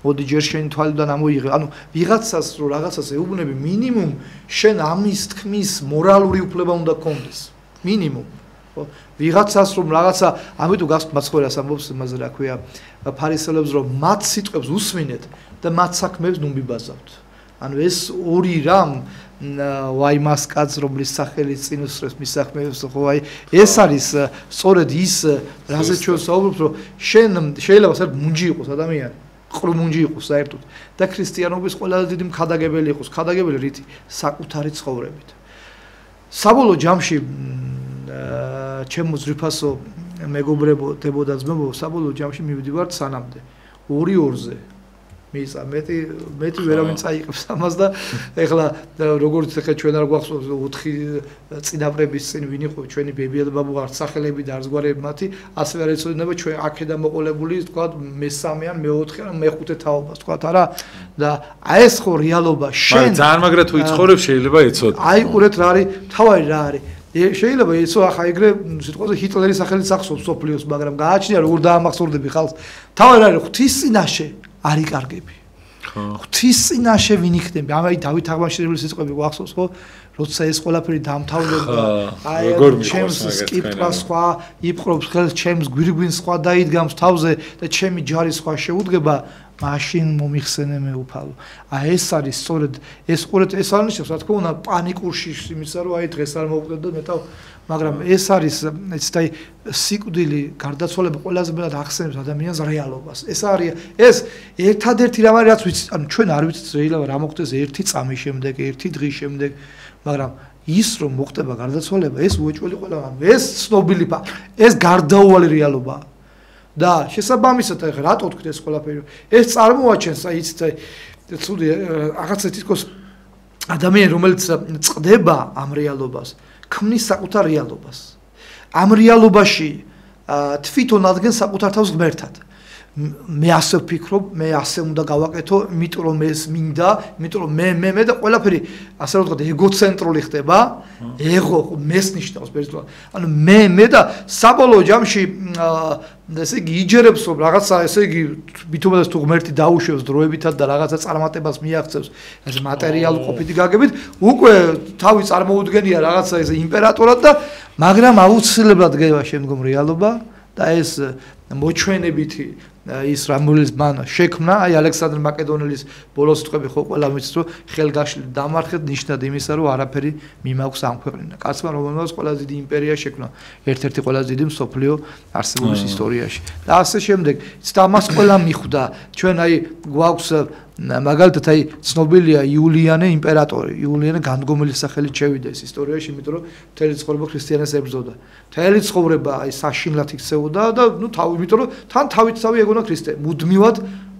მოდი ჯერ შენი თვალიდან ამოიღე. ანუ ვიღაცას რო რაღაცას ეუბნები, მინიმუმ შენ ამის თქმის მორალური უფლება უნდა გქონდეს. მინიმუმ. ხო? ვიღაცას რომ რაღაცა, ამიტომ გასწ მაცხოვრას ამბობს იმაზე რა ქვია, ფარისევლებს რომ მათ სიტყვებს უსმინეთ და მათ საქმეებს ნუმიბაზავთ. ანუ ეს ორი რამ ვაი მას კაც რომლის სახელი წინ უსწრებს მის საქმეებს ხო აი ეს არის სწორედ ის რაზეც ჩვენ საუბრობთ რომ შენ შეიძლება საერთოდ მუნჯი იყოს ადამიანი ყრუმუნჯი იყოს საერთოდ და ქრისტიანობის ყველაზე დიდი მხადაგებელი იყოს მხადაგებელი რითი საკუთარი ცხოვრებით საბოლოო ჯამში ჩემო ძვირფასო მეგობრებო დებო და ძმებო საბოლოო ჯამში მივდივართ სანამდე 2-2-ზე მისა მეტი ვერავინ წაიყებს ამას და ეხლა როგორც ეხლა ჩვენ არ გვახსოვს 4 წინაპრების წინ ვინ იყო ჩვენი ბებიადბაბუ არც სახელები და არც გვარები მათი ასევე არ ეცოდინება ჩვენ აქედან მოყოლებული თქვა მე-3 ან მე-4 ან მე-5 თაობას თქვა არა და აი ეს ხო რეალობა შენ ძალიან მაგრა თუ იცხოვრებ შეიძლება ეცოდე აი ყურეთ რა არის თავარი რა არის შეიძლება ისო ახლა ეგრე სიტყვაზე ჰიტლერის სახელით ახსოვს სოფლიოს მაგრამ გააჩნია როგორ დაამახსოვრდები ხალხს თავარი არის ღვთის წინაშე არი კარგები. ღვთის წინაშე ვინ იქნები? ამაი დავით აღმაშენებლის სიტყვები გვახსოვს ხო? როცა ეს ყველაფერი დამთავრდება, აი ჩემს სკიპტრას სხვა იპყრობს ხელს, ჩემს გვირგვინს სხვა დაიდგამს თავზე და ჩემი ჯარი სხვა შეუდგება, მაშინ მომიხსენე მე უფალო. აი ეს არის სწორედ ეს ყურეთ ეს არ ნიშნავს, რა თქმა უნდა, პანიკურში იმისა რომ აი დღეს არ მოვკვდეთ და მეტავ მაგრამ ეს არის ეცდაი სიკვდილი გარდაცვალება ყველაზე მეტად ახსენებს ადამიანს რეალობას. ეს არის ეს ერთადერთი რამ არის რაც ვიცით, ანუ ჩვენ არ ვიცით შეიძლება რა მოხდეს ერთი წამის შემდეგ, ერთი დღის შემდეგ, მაგრამ ის რომ მოხდება გარდაცვალება, ეს უეჭველი ყველა, ეს ცნობილი ეს გარდაუვალი რეალობაა. და შესაბამისად ახლა რატო თქვი ეს ყველაფერი? ეს წარმოაჩენს აი იცით აი ცუდი რაღაცა თითქოს ადამიანი რომელიც წდება ამ რეალობას ქმნის საკუთარ რეალობას. ამ რეალობაში თვითონ ადგენს საკუთარ თავს ღმერთად. მე ასე ვფიქრობ, მე ასე უნდა გავაკეთო, იმიტომ რომ ეს მინდა, იმიტომ რომ მე და ყველაფერი ასე რომ ვთქვათ ეგოცენტრული ხდება, ეგო მეს ნიშნავს ბერძნულად. ანუ მე და საბოლოო ჯამში ესე იგი იჯერებს რომ რაღაცა ესე იგი მithumedas თუ ღმერთი დაუშვებს დროებითად და რაღაცა წარმატებას მიაღწევს ეს მატერიალურ ყოფითი გაგებით უკვე თავი წარმოუდგენია რაღაცა ეს იმპერატორად და მაგრამ აუცილებლად დგება შემდგომ რეალობა და ეს მოჩვენებითი ის რომელიც მან შექმნა აი ალექსანდრე მაკედონელის ბოლოს სიტყვები ხო ყველა ვიცით რომ ხელგაშლი დამარხეთ ნიშნად იმისა რომ არაფერი მიმაქვს ამ ქვეყნიდან კაცმა რომელმაც ყველაზე დიდი იმპერია შექმნა ერთ-ერთი ყველაზე დიდი მსოფლიო არსებობის ისტორიაში და ასე შემდეგ და მას ყველა მიხვდა ჩვენ აი გვაქვს მაგალითად აი ცნობილია იულიანე იმპერატორი, იულიანე განდგომელი სახელით შევიდა ეს ისტორიაში, იმიტომ რომ მთელი ცხოვრება ქრისტიანებს ებრძოდა. მთელი ცხოვრება აი საშინლად იქცეოდა და ნუ იმიტომ რომ თან თავით-თავი ეგონა ქრისტე. მუდმივად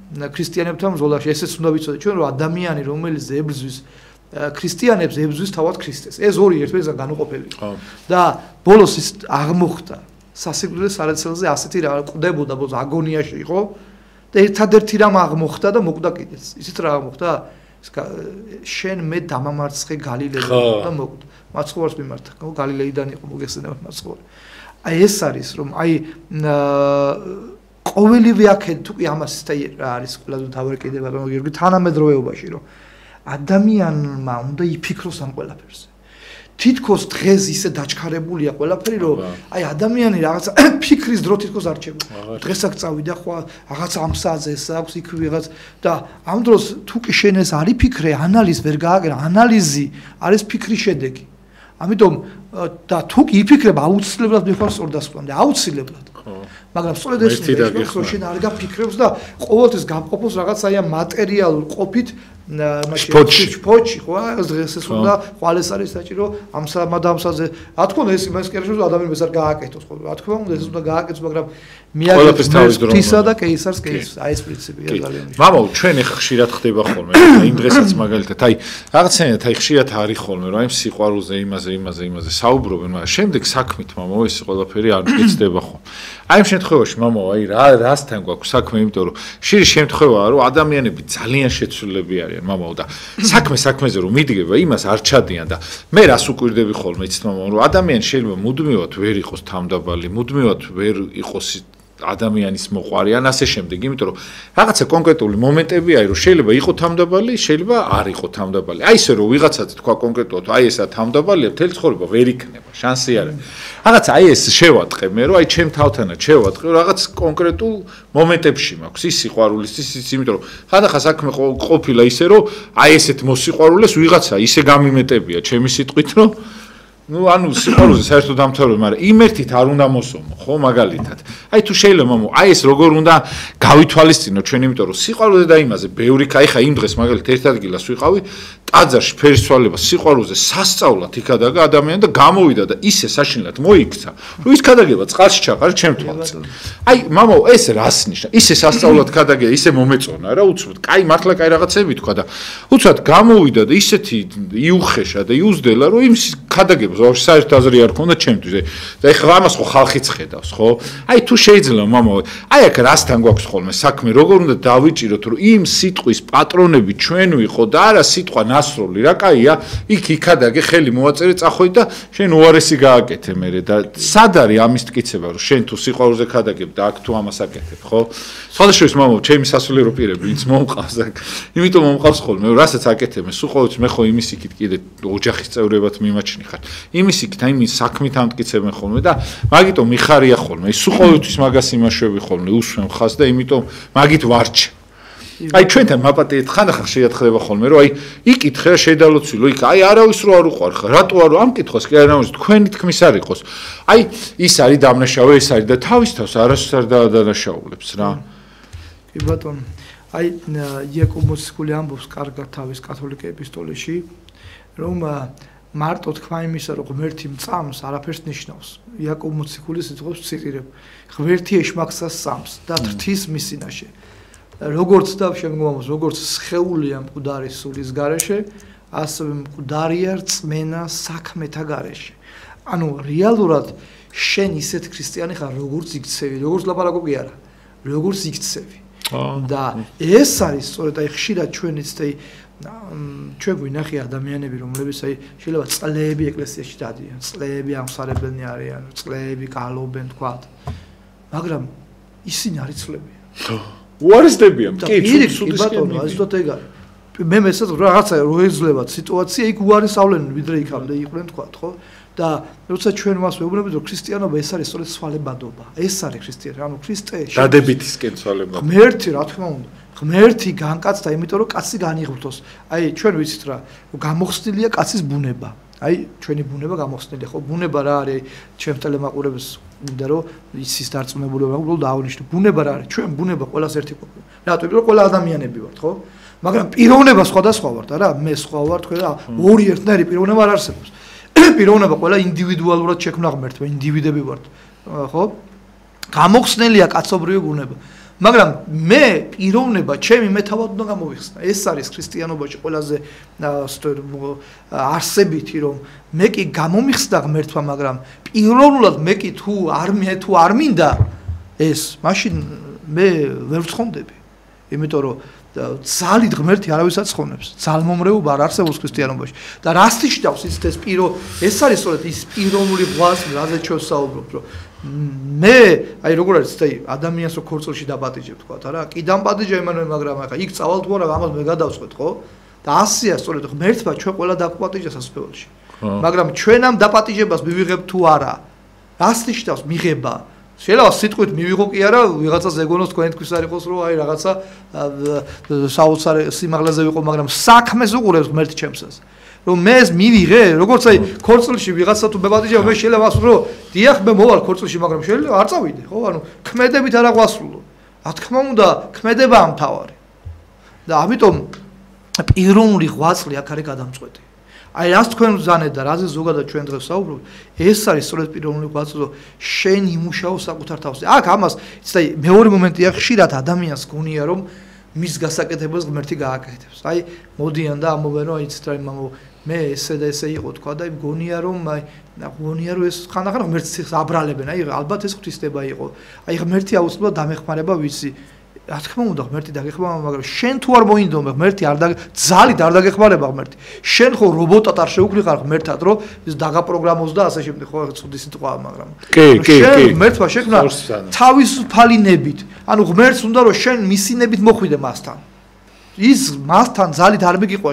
ქრისტიანებთან ბრძოლაში ესეც უნდა ვიცოდეთ ჩვენ რომ ადამიანი რომელიც ებრძვის ქრისტიანებს ებრძვის თავად ქრისტეს. ეს ორი ერთმანეთს განუყოფელი. და ბოლოს ის აღმოხდა სასიკვდილე სარეცელზე ასეთი რა ყდებოდა ბოლოს აგონიაში იყო და ერთადერთი რამ აღმოხდა და მოკვდა კიდეც. ისეთ რა აღმოხდა შენ მე დამამარცხე გალილეიდან და მოკვდა. მაცხოვარს მიმართა. გალილეიდან იყო მოგეხსენებათ მაცხოვარი. აი ეს არის რომ აი ყოველივე აქეთ თუ კი ამას რა არის ყველაზე მთავარი კიდევ ბატონო გიორგი თანამედროვეობაში რომ ადამიანმა უნდა იფიქროს ამ ყველაფერზე. თითქოს დღეს ისე დაჩქარებულია ყველაფერი რომ აი ადამიანი რაღაცა ფიქრის დრო თითქოს არ რჩება. დღესაც წავიდა ხო რაღაც ამ საათზე აქვს იქ ვიღაც და ამ დროს თუ კი შენ ეს არ იფიქრე, ანალიზ ვერ გააკეთე, ანალიზი არის ფიქრის შედეგი. ამიტომ და თუ კი იფიქრებ აუცილებლად მიხარ სწორდასწრამდე, აუცილებლად. მაგრამ სწორედ ეს ის შენ არ გაფიქრებს და ყოველთვის გამყოფოს რაღაც აი ამ მატერიალურ ყოფით მაშინ სპორტში ხო დღეს ეს უნდა ყვალეს არის საჭირო ამ სამადამსაზე რა თქმა უნდა ეს იმას კი არის რომ ადამიანს არ გააკეთოს ხო რა თქმა უნდა ეს უნდა გააკეთოს მაგრამ მიაგეთისა და კეისარს კეის აი ეს პრინციპია ძალიან მამაო ჩვენ ეხ ხშირად ხდება ხოლმე იმ დღესაც მაგალითად აი რაღაცნაირად აი ხშირად არის ხოლმე რომ აი სიყვარულზე იმაზე საუბრობენ მაგრამ შემდეგ საქმით მამაო ეს ყველაფერი არ გეცდება ხოლმე აი ამ შემთხვევაში მამაო აი რასთან გვაქვს საქმე იმიტომ რომ ხშირი შემთხვევაა რომ ადამიანები ძალიან შეცვლილები არიან მამაო და საქმეზე რომ მიდგება იმას არ ჩადიან და მე რას უკვირდები ხოლმე იცით მამაო რომ ადამიანი შეიძლება მუდმივად ვერ იყოს თამდაბალი მუდმივად ვერ იყოს ადამიანის მოყვარი ან ასე შემდეგ იმიტომ რომ რაღაცა კონკრეტული მომენტები არის რომ შეიძლება იყო თამდაბალი შეიძლება არ იყო თამდაბალი აი ესე რომ ვიღაცაც თქვა კონკრეტულად აი ესა თამდაბალია მთელი ცხოვრება ვერ იქნება შანსი არ არის რაღაცა აი ეს შევატყე მე რომ აი ჩემ თავთანაც შევატყე რაღაც კონკრეტულ მომენტებში მაქვს ის სიყვარულის ის იმიტომ რომ ხანდახან საქმე ყოფილა ისე რომ აი ესეთ მოსიყვარულეს ვიღაცა ისე გამიმეტებია ჩემი სიტყვით რომ ну ანუ სიყვარულზე საერთოდ დამთავრდა მაგრამ იმ ერთით არ უნდა მოსომო ხო მაგალითად აი თუ შეიძლება მამო აი ეს როგორ უნდა გავითვალისწინო ჩვენ იმიტომ რომ სიყვარულზე და იმაზე ბევრი აი ხა იმ დღეს მაგალითად ერთ ადგილას ვიყავი ტაძარში ფერისცვალება სიყვარულზე სასწაულად იქადაგა ადამიანი და გამოვიდა და ისე საშინლად მოიქცა რომ ის ქადაგება წყალში ჩაყარა ჩემ თვალს აი მამო ეს რას ნიშნა ისე სასწაულად ქადაგება ისე მომეწონა რა უცბად კაი მართლა კაი რაღაცები თქვა და უცბად გამოვიდა და ისეთი იუხეშა და იუზდელა რომ იმ ქადაგება ზოგ საერთოდ აზრი არ ქონდა ჩემთვის და ეხლა ამას ხო ხალხიც ხედავს ხო აი თუ შეიძლება მამო აი აქ რასთან გვაქვს ხოლმე საქმე როგორ უნდა დავიჭიროთ რომ იმ სიტყვის პატრონები ჩვენ ვიყო და არა სიტყვა ნასროლი რა კაია იქ იქადაგე ხელი მოაწერე წახვედი და შენ უარესი გააკეთე მერე და სად არის ამის მტკიცება რომ შენ თუ სიყვარულზე ქადაგებ და აქ თუ ამას აკეთებ ხო სხვადასხვა მამო ჩემი სასულიერო პირები ვინც მომყავს აქ იმიტომ მომყავს ხოლმე რომ რასაც აკეთებ მე სულ ყოველთვის მე ხო იმის იქით კიდე ოჯახის წევრებად მიმაჩნი ხარ იმის იქით აი იმის საქმით ამტკიცებენ ხოლმე და მაგიტომ მიხარია ხოლმე ის სულ ყოველთვის მაგას იმაშვები ხოლმე უსვენ ხას და იმიტომ მაგით ვარჩე აი ჩვენთან მაპატიეთ ხანდახან შეიათხრება ხოლმე რომ აი იკითხე რა შედალოცილო იქ აი არავის რო არ უყვარ ხარ რატო არ ამ კითხოს კი არ ამის თქვენი თქმის არ იყოს აი ის არის დამნაშავე ეს არის და თავის თავს არასდროს არ დაადანაშაულებს რა კი ბატონო აი იაკობ მოციქული ამბობს კარგად თავის კათოლიკე ეპისტოლეში რომ მარტო თქვა იმისა რომ ღმერთი მწამს არაფერს ნიშნავს იაკობ მოციქული სიტყვებს ციტირებ ღმერთი ეშმაკსას სამს და თრთის მისინაშე როგორც და შემდგომს როგორც სხეულია მკვდარი სულის გარეშე ასევე მკვდარია რწმენა საქმეთა გარეშე ანუ რეალურად შენ ისეთ ქრისტიანი ხარ როგორც იქცევი როგორც ლაპარაკობი არა როგორც იქცევი და ეს არის სწორედ აი ხშირად ჩვენიც და ჩვენ გვინახი ადამიანები რომლებიც აი შეიძლება წლეები ეკლესიაში დადიან წლეები ამსარებელნი არიან წლეები გალობენ თქვათ მაგრამ ისინი არ იცვლებიან უარესდებიან კი ბატონო ასეთ ეგ არის მე მეცად რაღაცა რო ეძლებათ სიტუაცია იქ უარესავლენ ვიდრე იქამდე იყვნენ თქვათ ხო და როცა ჩვენ მას ვეუბნებით რომ ქრისტიანობა ეს არის სწორედ სვალებადობა ეს არის ქრისტიანი ანუ ქრისტე დადებითისკენ სვალებადობა ღმერთი რა თქმა უნდა ღმერთი განკაცდა იმიტომ რომ კაცი განიღრთოს აი ჩვენ ვიცით რა გამოხსნილია კაცის ბუნება აი ჩვენი ბუნება გამოხსნილია ხო ბუნება რა არის ჩემ ტელემაყურებს მინდა რომ ისის დარწმუნებულება უბრალოდ დაავნიშნო ბუნება რა არის ჩვენ ბუნება ყველას ერთი ყოფილი რატო იმიტომ რომ ყველა ადამიანები ვართ ხო მაგრამ პიროვნება სხვადასხვა ვართ არა მე სხვა ვარ თქვენ რა ორი ერთნაირი პიროვნება არ არსებობს პიროვნება ყველა ინდივიდუალურად შექმნა ღმერთმა ინდივიდები ვართ ხო გამოხსნელია კაცობრიო ბუნება მაგრამ მე პიროვნება ჩემი მეთავად უნდა გამოვიხსნა ეს არის ქრისტიანობაში ყველაზე არსებითი რომ მე კი გამომიხსნა ღმერთმა მაგრამ პიროვნულად მე კი თუ არ მინდა ეს მაშინ მე ვერ ვცხონდები იმიტომ რომ ძალით ღმერთი არავისაც ხონებს ძალმომრეობა არ არსებობს ქრისტიანობაში და რას ნიშნავს ის ეს არის სწორედ ის პიროვნული ღვაწლი რაზე ჩვენ საუბრობთ რომ მე აი როგორ არის ადამიანს რო ქორწილში დაპატიჟებ თქვა რა კი დამპატიჟე იმანვე მაგრამ ახლა იქ წავალ თუ არა ამას მე გადავწყვეტ ხო და ასეა სწორედ ღმერთმა ჩვენ ყველა დაპატიჟა სასწაულში მაგრამ ჩვენ ამ დაპატიჟებას მივიღებ თუ არა რას ნიშნავს მიღება შეიძლება სიტყვით მივიღო კი არა ვიღაცას ეგონოს თქვენ თქვის არ იყოს რომ აი რაღაცა საოცარ სიმაღლეზე ვიყო მაგრამ საქმეს უყურებს ღმერთი ჩემსას რომ მე ეს მივიღე როგორც აი ქორწილში ვიღაცა თუ მებატიჟე მე შეიძლება ვასრულო რომ დიახ მე მოვალ ქორწილში მაგრამ შეიძლება არ წავიდე ხო ანუ ქმედებით არ აღვასრულო რა თქმა უნდა ქმედება ამთავარი და ამიტომ პიროვნული ღვაწლი აქ არის გადამწყვეტი აი რას თქვენ ვზანეთ და რაზე ზოგადად ჩვენ დღეს საუბრობთ ეს არის სწორედ პიროვნული ღვაწლი რომ შენ იმუშაო საკუთარ თავზე აქ ამას იცი მეორე მომენტია ხშირად ადამიანს გონია რომ მის გასაკეთებას ღმერთი გააკეთებს აი მოდიან და ამობენ რომ იცით რა მამო მე ესე და ესე იყო თქვა და გონია რომ ეს ხანდახან ღმერთს აბრალებენ აი ალბათ ეს ღვთისდება იყო აი ღმერთი აუცილებლად დამეხმარება ვიცი რა თქმა უნდა ღმერთი დაგეხმარება მაგრამ შენ თუ არ მოინდომე ღმერთი ძალით არ დაგეხმარება ღმერთი შენ ხო რობოტად არ შეუკლიყარ ღმერთად რომ ის დაგაპროგრამოს და ასე შემდეგ ხო ცუდი სიტყვაა მაგრამ შენ ღმერთმა შექმნა თავისუფალი ნებით ანუ ღმერთს უნდა რომ შენ მისი ნებით მოხვიდე მასთან ის მასთან ძალით არ მიგიყვა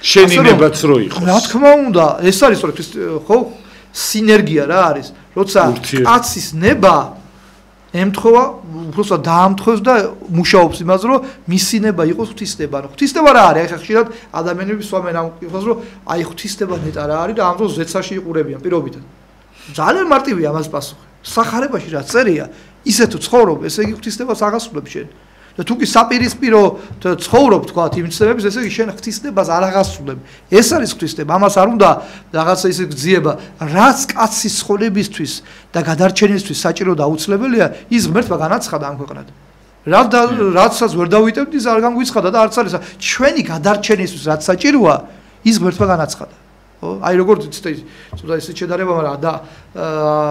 შენი ნებაც რო იყოს რა თქმა უნდა ეს არის სწორედ ხო სინერგია რა არის როცა კაცის ნება ემთხოვა უბრალოდ დაამთხოვს და მუშაობს იმაზე რომ მისი ნება იყოს ღვთისდება ანუ ღვთისდება რა არის ახლა ხშირად ადამიანები სვამენ ამ იყოს რომ აი ღვთისდება ნეტა რა არის და ამ დროს ზეცაში იყურებიან პირობითად ძალიან მარტივია ამას პასუხი სახარებაში რა წერია ისე თუ ცხოვრობ ესე იგი ღვთისდებას აღასრულებ შენ და თუ კი საპირისპირო ცხოვრობ თქვა იმ ცნებებს ესე იგი შენ ღვთისდებას არ აღასრულებ ეს არის ღვთისდება ამას არ უნდა რაღაცა ისე გძიება რაც კაცის ცხოვრებისთვის და გადარჩენისთვის საჭირო და აუცილებელია ის ღმერთმა განაცხადა ამ ქვეყნად რაცაც ვერ დავიტევთ ის არ განგვიცხადა და არც არის ჩვენი გადარჩენისთვის რაც საჭიროა ის ღმერთმა განაცხადა ხო აი როგორც ცოტა ისე შედარება მაგრამ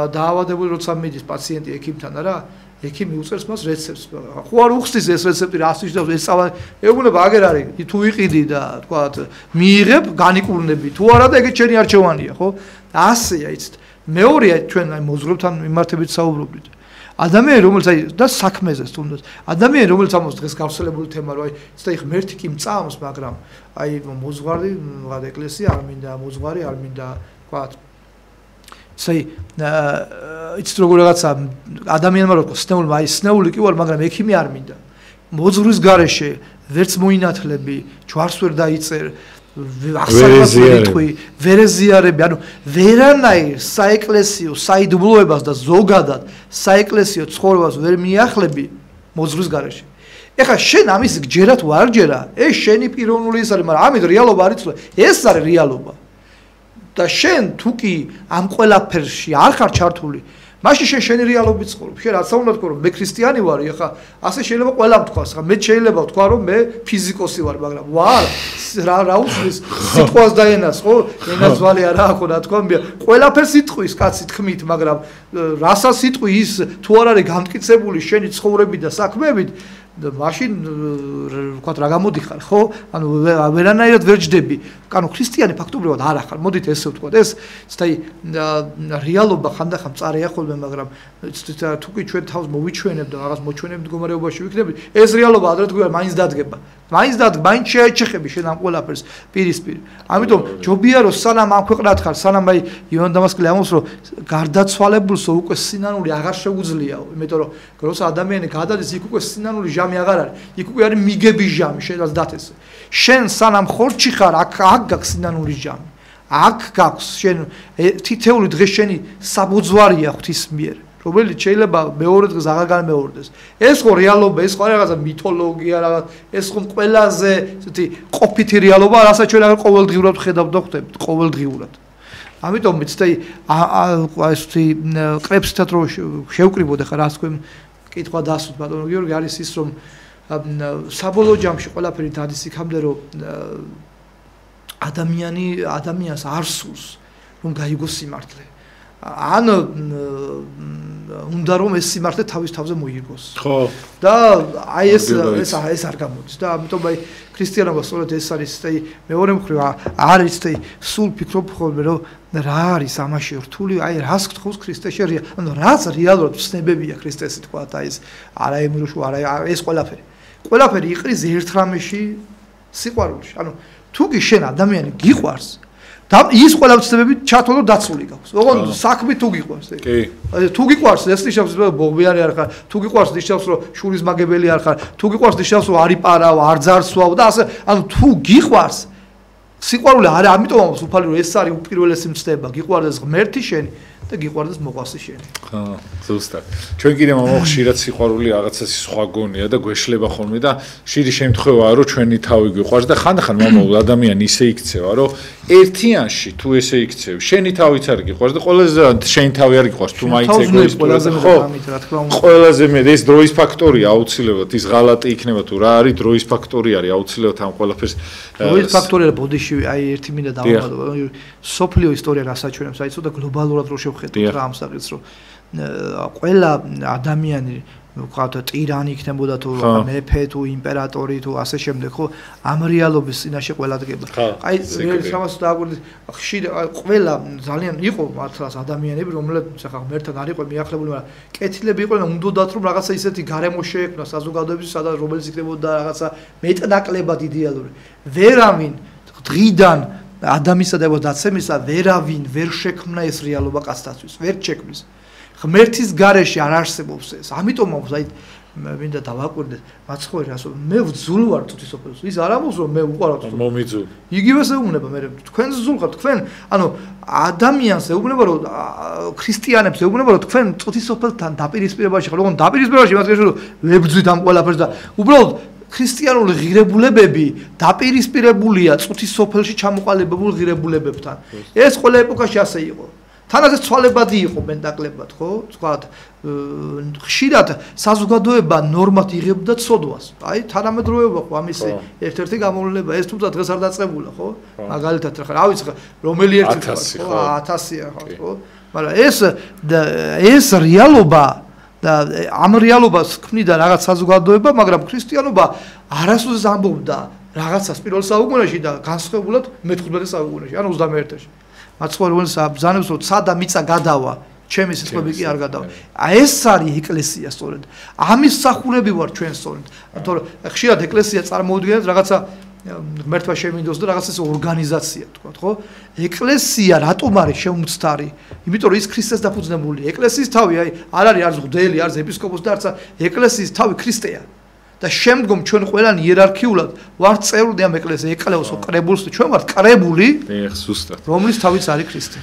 დაავადებული როცა მიდის პაციენტი ექიმთან რა ექიმი უწერს მას რეცეპტს ხო არ უხსნის ეს რეცეპტი რას ნიშნავს ეს ეუბნება აგერ არის თუ იყიდი და თქვა მიიღებ განიკურნები თუ არა და ეგეც შენი არჩევანია ხო ასეა იცით მეორეა ჩვენ აი მოზღრებთან მიმართებით საუბრობთ ადამიანი რომელიც აი და საქმეზე თუნდაც ადამიანი რომელიც ამას დღეს გავსელებული თემა რომ აი ცოტა ღმერთი კი მწამს მაგრამ აი მოზღვარი ვიღა ეკლესია არ მინდა მოზღვარი არ მინდა თქვა say it's როგორ რაღაცა ადამიანმა რო სნეულმა აი სნეული კი ვარ მაგრამ ექიმი არ მინდა მოძღვრის გარეშე ვერც მოინათლები ჯვარს ვერ დაიწერ ახსარებითი ვერეზიარები ანუ ვერანაირ საეკლესიო საიდუმლოებას და ზოგადად საეკლესიო ცხოვრებას ვერ მიახლები მოძღვრის გარეშე ეხლა შენ ამის გჯერა თუ არ ჯერა ეს შენი პიროვნული ის არის მაგრამ ამით რეალობა არ იცვლება ეს არის რეალობა და შენ თუ კი ამ ყველაფერში არ ხარ ჩართული მაშინ შენ შენი რეალობით ცხოვრობ შენ რაცა უნდა თქვა რომ მე ქრისტიანი ვარ ეხლა ასე შეიძლება ყველამ თქვას ხა მე შეიძლება ვთქვა რომ მე ფიზიკოსი ვარ მაგრამ ვარ რა უცვის სიტყვას და ენას ხო ენას ვალი არა ხო რა თქვა მე ყველაფერს იტყვის კაცი თქმით მაგრამ რასაც იტყვი ის თუ არ არის გამტკიცებული შენი ცხოვრებით და საქმეებით და მაშინ ვთქვათ რა გამოდიხარ ხო ანუ ვერანაირად ვერ ჯდები ანუ ქრისტიანი ფაქტობრივად არ ახარ მოდით ესე ვთქვათ ეს ცოტა რეალობა ხანდახან მწარეა ხოლმე მაგრამ თუ კი ჩვენ თავს მოვიჩვენებ და რაღაც მოჩვენებ მდგომარეობაში ვიქნებით ეს რეალობა ადრე თქვა მაინც დადგება მაინც შეეჩეხები შენ ამ ყველაფერს პირისპირ ამიტომ ჯობია რომ სანამ ამ ქვეყნად ხარ სანამ აი ივან დამასკელი ამბობს რომ გარდაცვალებულს უკვე სინანული აღარ შეუძლიაო იმიტომ რომ როცა ადამიანი გადადის იქ უკვე სინანული ჟამი აღარ არის იქ უკვე არის მიგების ჟამი შენაც დათესე შენ სანამ ხორჩი ხარ აქ გაქვს სინანული ჟამი აქ გაქვს შენ თითეული დღე შენი საბუძვარია ღვთის მიერ რომელიც შეიძლება მეორე დღეს აღარ განმეორდეს. ეს ხო რეალობა, ეს ხო რაღაცა მითოლოგია, რაღაც ეს ხო ყველაზე ესეთი ყოფითი რეალობა, რასაც ჩვენ აღარ ყოველდღიურად ხედავთ და ხვდებით, ყოველდღიურად. ამიტომ მიცდე ესეთი კრებსთან რო შევკრიბოთ ახლა რაც თქვენ კითხვა დასვით ბატონო გიორგი არის ის რომ საბოლოო ჯამში ყველაფერი დადის იქამდე რომ ადამიანს არ სურს რომ გაიგოს სიმართლე. ან უნდა რომ ეს სიმართლე თავის თავზე მოიგოს. ხო. და აი ეს არ გამოდის და ამიტომ აი ქრისტიანობა სწორედ ეს არის მეორე მხრივ არის სულ ფიქრობ ხოლმე რომ რა არის ამაში რთული აი რას გთხოვს ქრისტეში ანუ რაც რეალურად ცნებებია ქრისტესი თქვა და ეს არა ემრუშო არა ეს ყველაფერი იყრის ერთ რამეში სიყვარულში ანუ თუ კი შენ ადამიანი გიყვარს და ის ყველა ცნებები ჩათვალო დაცული გაქვს. ოღონდ საქმე თუ გიყვარს. კი. თუ გიყვარს ეს ნიშნავს რომ ბოღბიანი არ ხარ, თუ გიყვარს ნიშნავს რომ შურის მაგებელი არ ხარ, თუ გიყვარს ნიშნავს რომ არ იპარავ, არ ძარცვავ და ასე ანუ თუ გიყვარს სიყვარული არა ამიტომ უფალი რომ ეს არის უპირველესი მცდელობა, გიყვარდეს ღმერთი შენი და გიყვარდეს მოყვასი შენი. ხო, ზუსტად. ჩვენ კიდე მომხშირად სიყვარული რაღაცას სხვა გონია და გვეშლება ხოლმე და ხშირი შემთხვევაა რომ ჩვენი თავი გიყვარს და ხანდახან მომავალ ადამიანი ისე იქცევა რომ ერთიანში თუ ესე იქცევ, შენი თავიც არ გიყვარს და ყველაზე შენი თავი არ გიყვარს თუ მაინც ეგოისტურად ხო. ყველაზე მეტ ეს დროის ფაქტორია აუცილებლად ის ღალატი იქნება თუ რა არის დროის ფაქტორი არის აუცილებლად ამ ყველაფერს დროის ფაქტორია ბოდიში აი ერთი მინდა დავამატო სოფლიო ისტორია გასაჩვენებს აი ცოტა გლობალურად რო შევხედოთ რა ამ საკითხს რომ ყველა ადამიანი ვთქვათ ტირანი იქნებოდა თუ მეფე თუ იმპერატორი თუ ასე შემდეგ ხო ამ რეალობის წინაშე ყველა დგება აი სამას დააგვირდით ხშირ ყველა ძალიან იყო მართლაც ადამიანები რომლებიც ახლა ღმერთთან არ იყო მიახლებული მაგრამ კეთილები იყვნენ უნდათ რომ რაღაცა ისეთი გარემო შეექმნა საზოგადოების სადაც რომელიც იქნებოდა რაღაცა მეტნაკლებად იდეალური ვერავინ დღიდან ადამიანსა და დაცემისა ვერავინ ვერ შექმნა ეს რეალობა კაცთათვის ვერ შექმნის ღმერთის გარეშე არ არსებობს ეს. ამიტომ აი მინდა დავაკვირდეთ მაცხოვრი ასო მე ვძულ ვარ თვითსოფელს. ის არ ამბობს რომ მე უყარავთ. მომიძულ. იგივეს ეუბნება მე თქვენ ზულ ხართ თქვენ ანუ ადამიანს ეუბნება რომ ქრისტიანებს ეუბნება რომ თქვენ თვითსოფელთან დაპირისპირებაში ხართ. ოღონდ დაპირისპირებაში იმას გეშო რომ ვებძვით ამ ყველაფერს და უბრალოდ ქრისტიანული ღირებულებები დაპირისპირებულია თვითსოფელში ჩამოყალიბებულ ღირებულებებთან. ეს ყველა ეპოქაში ასე იყო. თანაზე ცვალებადი იყო მენტაკლებად, ხო? თქვათ, ხშირად საზოგადოება ნორმად იღებდა ცოდვას. აი, თანამედროვეობა ხო ამისი ერთ-ერთი გამოვლენა, ეს თუმცა დღეს არ დაწყებულა, ხო? მაგალითად, რა ვიცი, რომელი ერთი თქვა, ხო? 1000-ია, ხო? მაგრამ ეს რეალობა და ამ რეალობას ქმნიდა რაღაც საზოგადოება, მაგრამ ქრისტიანობა არასოდეს ამბობდა რაღაცას პირველ საუკუნეში და განსხვავებულად მე-15 საუკუნეში, ან 21-ში. მაცხოვრებელს აბზანებს რომ ცა და მიწა გადავა ჩემი სიტყვები კი არ გადავა აი ეს არის ეკლესია სწორედ ამის სახურები ვარ ჩვენ სწორედ თორე ხშირად ეკლესია წარმოუდგენს რაღაცა ღმერთმა შემინდოს და რაღაცა ეს ორგანიზაცია თქვა ხო ეკლესია რატომ არის შემომცდარი იმიტომ რომ ის ქრისტეს დაფუძნებული ეკლესიის თავი აი არ არის არც მღვდელი არც ეპისკოპოსი და არც ეკლესიის თავი ქრისტეა და შემდგომ ჩვენ ყველანი იერარქიულად ვართ წევრები ამ ეკლესიის ეკლეოს კრებულს ჩვენ ვართ კრებული ზუსტად რომლის თავიც არის ქრისტე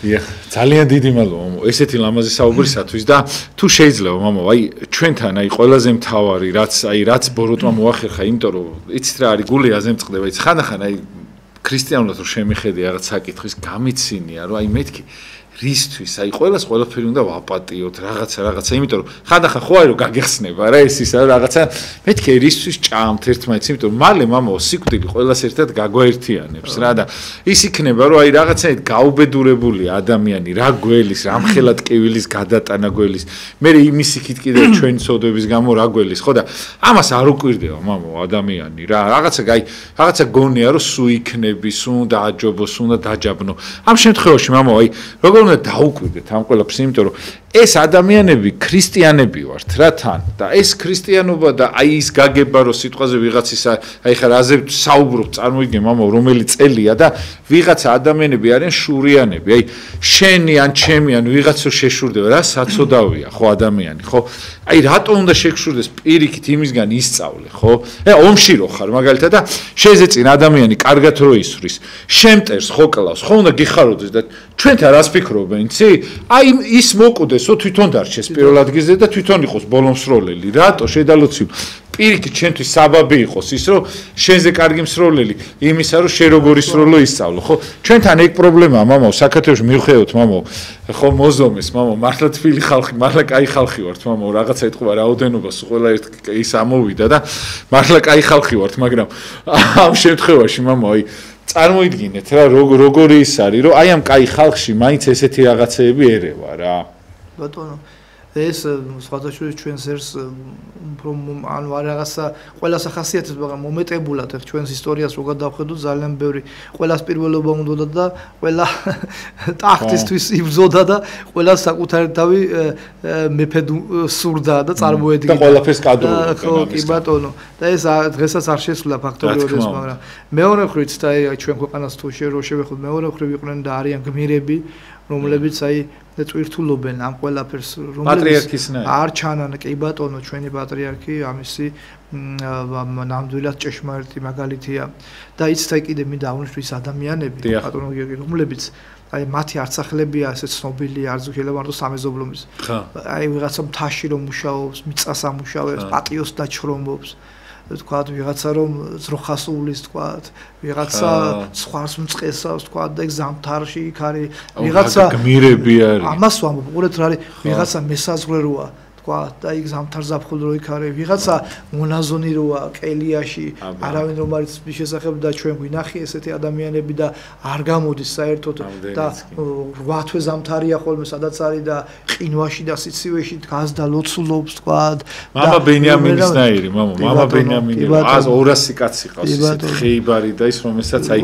დიახ ძალიან დიდი მადლობა ესეთი ლამაზი საუბრისათვის და თუ შეიძლება მამო აი ჩვენთან აი ყველაზე მთავარი რაც ბოროტმა მოახერხა იმიტომ რომ იცით რა არის გული აზემწყდება იცით ხანდახან აი ქრისტიანულად რომ შემიხედი რაღაც საკითხის გამიცინია რომ აი მეთქი რისთვის აი ყველაფერი უნდა ვაპატიოთ რაღაცა იმიტომ რომ ხანდახან ხო აი რომ გაგეხსნება რა ეს ისა რაღაცა მეთქე რისთვის ჭამთ ერთმანეთს იმიტომ რომ მალე მამაო სიკვდილი ყველას ერთად გაგვაერთიანებს რა და ის იქნება რომ აი რაღაცაით გაუბედურებული ადამიანი რა გველის რამხელად კივილის გადატანა გველის მე იმის იქით კიდე ჩვენ ცოდვების გამო რა გველის ხო და ამას არ უკვირდება მამაო ადამიანი რა რაღაცა გონია რომ სუ იქნები სუ დააჯობოს უნდა დაჯაბნო ამ შემთხვევაში მამაო აი როგორ უნდა დაუკვირდეთ ამ ყველაფერს, იმიტომ რომ ეს ადამიანები ქრისტიანები ვართ რა თან და ეს ქრისტიანობა და აი ის გაგება რომ სიტყვაზე ვიღაცის აი ხა რაზე საუბრობ წარმოიდგინე მამაო რომელი წელია და ვიღაცა ადამიანები არიან შურიანები აი შენი ან ჩემი ან ვიღაცო შეშურდება რა საცოდავია ხო ადამიანი ხო აი რატო უნდა შეგშურდეს პირიქით იმისგან ისწავლე ხო აი ომში რო ხარ მაგალითად და შეზეწინ ადამიანი კარგად რო ისვრის შემტერს ხო კლავს ხო უნდა გიხაროდეს და ჩვენთან რას ფიქრობენ, იცი? აი ის მოკვდესო თვითონ დარჩეს პირველ ადგილზე და თვითონ იყოს ბოლომსროლელი. რატო შედალოცი პირიქით ჩვენთვის საბაბი იყოს ის, რომ შენზე კარგი მსროლელი იმისა, რომ შენ როგორი სროლო ისწავლო, ხო? ჩვენთან ეგ პრობლემაა, მამაო, საქართველოში მივხვდეთ, მამაო, ხო მოზომეს, მამაო, მართლა თბილი ხალხი, მართლა კაი ხალხი ვართ, მამაო, რაღაცა ეთქვა რაოდენობას ყველა ერთ ის ამოვიდა და მართლა კაი ხალხი ვართ, მაგრამ ამ შემთხვევაში, მამაო, აი წარმოიდგინეთ რა როგორი ის არის, რომ აი ამ კაი ხალხში მაინც ესეთი რაღაცეები ერევა რა. ბატონო ეს სხვადასხვა ჩვენს ერს ანუ რაღაცა ყველა სახასიათებს მაგრამ მომეტებულად ჩვენს ისტორიას რო გადავხედოთ ძალიან ბევრი ყველას პირველობა უნდა და ყველა ტახტისთვის იბრძოდა და ყველა საკუთარი თავი მეფედ სურდა და წარმოედგინა და ყველაფერს კადრობდა ხო კი ბატონო და ეს დღესაც არ შესულა ფაქტობრივად ეს მაგრამ მეორე მხრივ და ჩვენ ქვეყანას თუ შევეხოთ მეორე მხრივ იყვნენ და არიან გმირები რომლებიც აი წვირთულობენ ამ ყველაფერს რომლებიც არ ჩანან კი ბატონო ჩვენი პატრიარქი ამისი ნამდვილად ჭეშმარიტი მაგალითია და იცით აი კიდე მინდა აღნიშნოს ადამიანები ბატონო გიორგი რომლებიც აი მათი არცახლებია ესე ცნობილი არ ზოგადად მარტო სამეზობლომის აი ვიღაცა მთაში რომ მუშაობს მიწას ამუშავებს პატიოს დაჩრომობს თქვათ ვიღაცა რომ ძროხას უვლის თქვათ ვიღაცა სხვას მწყესავს თქვათ და ზამთარში იქ არის ვიღაცა გმირები არის ამას ვამბობ უყურეთ რა არის ვიღაცა მესაზღვრე როა თქვათ და იქ ზამთარზაფხულ რო იქ არის ვიღაცა მონაზონი როა კელიაში არავინ რომ არის მის შესახებ და ჩვენ გვინახი ესეთი ადამიანები და არ გამოდის საერთოდ და 8 თვე ზამთარია ხოლმე სადაც არის და ყინვაში და სიცივეში დგას და ლოცულობს თქვათ მამა ბენიამინისნაირი მამა ბენიამინი 200 კაცი ყავს ისეთ ხეიბარი და ის რომელსაც აი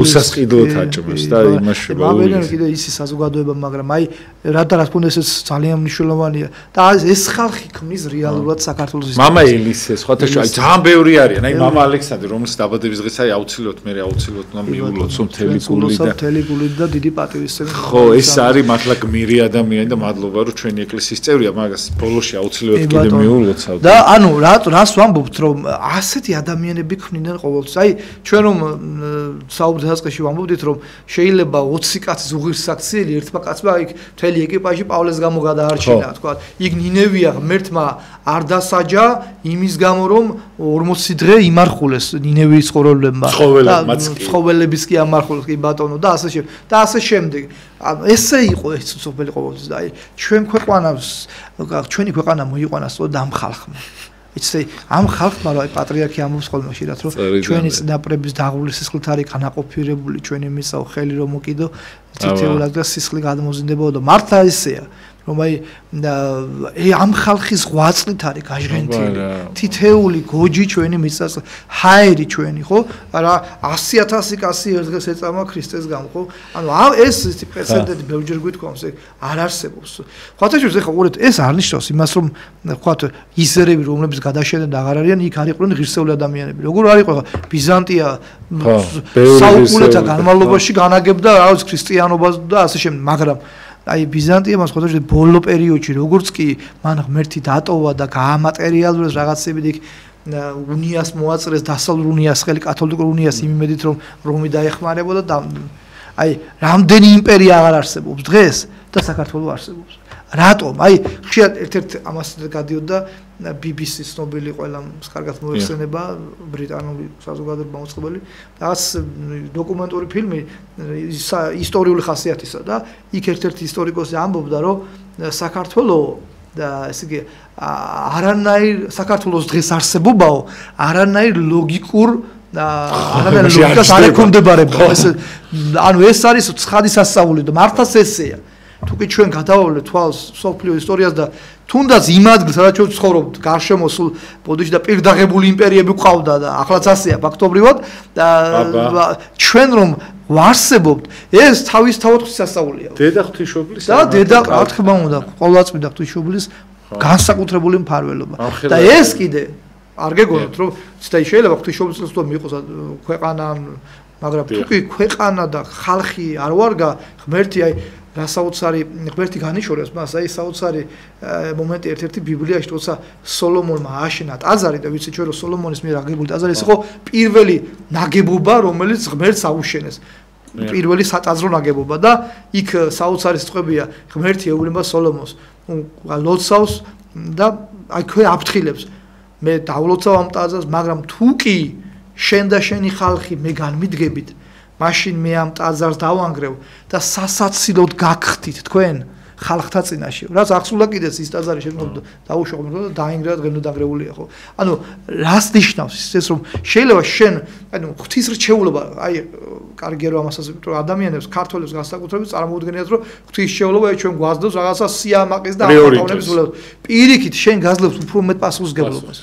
უსასყიდლოდ აჭმევს და იმაში მამა კიდე ისი საზოგადოება მაგრამ აი რადგან ეს ძალიან მნიშვნელოვანია და ეს ხალხი ქმნის რეალურად საქართველოს ისტორიას. მამა ელისე, სხვათა შორის ძალიან ბევრი არიან. აი მამა ალექსანდრე, რომელიც დაბადების დღეს აი აუცილებლად მე აუცილებლად უნდა მიულოცო მთელი გულით და დიდი პატივისცემით. ხო, ეს არის მართლა გმირი ადამიანი და მადლობა რომ ჩვენი ეკლესიის წევრია, მაგას ბოლოში აუცილებლად კიდე მიულოცავთ. და ანუ რას ვამბობთ რომ ასეთი ადამიანები ქმნიდნენ ყოველთვის. აი ჩვენ რომ საუბრის დასაწყისში ვამბობდით რომ შეიძლება 20 კაცი ზუღირს საქციელი ერთმა კაცმა იქ მთელი ეკიპაჟი პავლეს გამო გადაარჩინა, თქვა. იქ ნინევია ღმერთმა არ დასაჯა იმის გამო რომ 40 დღე იმარხულეს ნინევის ხოროლებმა ცხოველებიც კი ამარხულეს კი ბატონო და ასე შემდეგ ანუ ესე იყო ეს სოფელი ყოველთვის და აი ჩვენი ქვეყანა მოიყვანა სწორედ ამ ხალხმა იცი ამ ხალხმა რომ აი პატრიარქი ამბობს ხოლმე შეიძლება რომ ჩვენი წინაპრების დაღული სისხლით არის განაყოფირებული ჩვენი მისაო ხელი რომ მოკიდო თითოეულად და სისხლი გადმოზინდებოდა და მართლა ესეა რომ აი ამ ხალხის ღვაწლით არის გაჟღენთილი თითეული გოჯი ჩვენი მიწას ჰაერი ჩვენი ხო რა 100,000 კაცი ერთ დღეს ეწამა ქრისტეს გამო ხო ანუ ეს პრეცედენტი ბევრჯერ გვითქვამს ეგ არ არსებობს ხათაშვილს ეხლა უყურეთ ეს არ ნიშნავს იმას რომ ხათ ისერები რომლებიც გადაშენდნენ და აღარ არიან იქ არიყვნენ ღირსეული ადამიანები როგორ არ იყო ხა ბიზანტია საუკუნეთა განმავლობაში განაგებდა რაღაც ქრისტიანობას და ასე შემდეგ მაგრამ აი ბიზანტიამ სხვადასხვა ბოლო პერიოდში როგორც კი მან ღმერთი დატოვა და გაამატერიალურეს რაღაცები და უნიას მოაწრეს დასავლურ უნიას ხელი კათოლიკურ უნიას იმ იმედით რომ რომი დაეხმარებოდა და აი რამდენი იმპერია აღარ არსებობს დღეს და საქართველოს არსებობს რატომ აი ხშირად ერთ-ერთ ამას გადიოდა BBC ცნობილი ყველა კარგად მოიხსენება ბრიტანული საზოგადოება მოწყობილი რაღაც დოკუმენტური ფილმი ისტორიული ხასიათისა და იქ ერთ-ერთი ისტორიკოსი ამბობდა რომ საქართველოს და ესე იგი არანაირ საქართველოს დღეს არსებობაო არანაირ ლოგიკურ და არანაირ ლოგიკას არ ექვემდებარება ანუ ეს არის ცხადი სასწაული და მართლაც ესეა თუკი ჩვენ გადავავლეთ თვალს სოფლიო ისტორიას და თუნდაც იმ ადგილს სადაც ჩვენ ცხოვრობთ გარშემო სულ ბოდიში და პირდაღებული იმპერიები ყავდა და ახლაც ასეა ფაქტობრივად და ჩვენ რომ ვარსებობთ ეს თავისთავად ღვთისმსახურია დედა ღვთისმშობლის და დედა რა თქმა უნდა ყოვლადწმიდა ღვთისმშობლის განსაკუთრებული მფარველობა და ეს კიდე არ გეგონოთ რომ შეიძლება ღვთისმშობლის თუ მიიღოს ქვეყანა მაგრამ თუკი ქვეყანა და ხალხი არ ვარგა ღმერთი აი რასაოცარი ღმერთი განიშორებს მას აი საოცარი მომენტი ერთ-ერთი ბიბლიაში როცა სოლომონმა ააშენა ტაძარი და ვიცი ჩვენ რომ სოლომონის მიერ აგებული ტაძარი ეს იყო პირველი ნაგებობა რომელიც ღმერთს აუშენეს პირველი სატაძრო ნაგებობა და იქ საოცარი სიტყვებია ღმერთი ეუბნება სოლომონს ლოცავს და აი ქვე აფრთხილებს მე დავლოცავ ამ ტაძარს მაგრამ თუ კი შენ და შენი ხალხი მე განმიდგებით მაშინ მე ამ ტაძარს დავანგრევ და სასაცილოდ გაგხდით თქვენ ხალხთა წინაშე რაც ახსულა კიდეც ის ტაძარი შეგვიძლია დაუშვათ და დაინგრა დღემდე დაგრეულია ხო ანუ რას ნიშნავს ის რომ შეიძლება შენ ანუ ღვთისმრჩეულობა აი კარგია რომ ამასაც რომ ადამიანებს ქართველებს განსაკუთრებით წარმოუდგენიათ რომ ღვთისმრჩეულობა ჩვენ გვაძლევს რაღაცა სიამაყის და ამბავების ულევს პირიქით შენ გაძლევს უფრო მეტ პასუხისგებლობას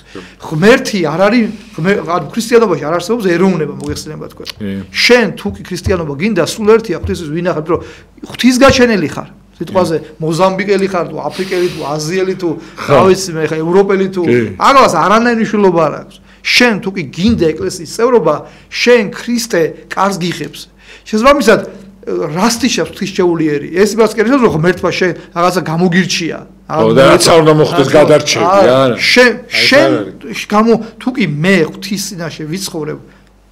ღმერთი არ არის ანუ ქრისტიანობაში არ არსებობს ეროვნება მოგეხსენება თქვენ შენ თუ კი ქრისტიანობა გინდა სულ ერთია ღვთისის ვინახავთ რომ ღვთისგაჩენელი ხარ სიტყვაზე მოზამბიკელი ხარ თუ აფრიკელი თუ აზიელი თუ რა ვიცი მე ხა ევროპელი თუ აღას არანაირი მნიშვნელობა არ აქვს შენ თუ კი გინდა ეკლესიის წევრობა შენ ქრისტე კარს გიხებს შესაბამისად რასტიშავს ღვთისმრჩეულიერი ეს იმას კერებს რომ ღმერთმა შენ რაღაცა გამოგირჩია და რაც არ უნდა მოხდეს გადარჩები არა შენ გამო თუ კი მე ღვთის წინაშე ვიცხოვრებ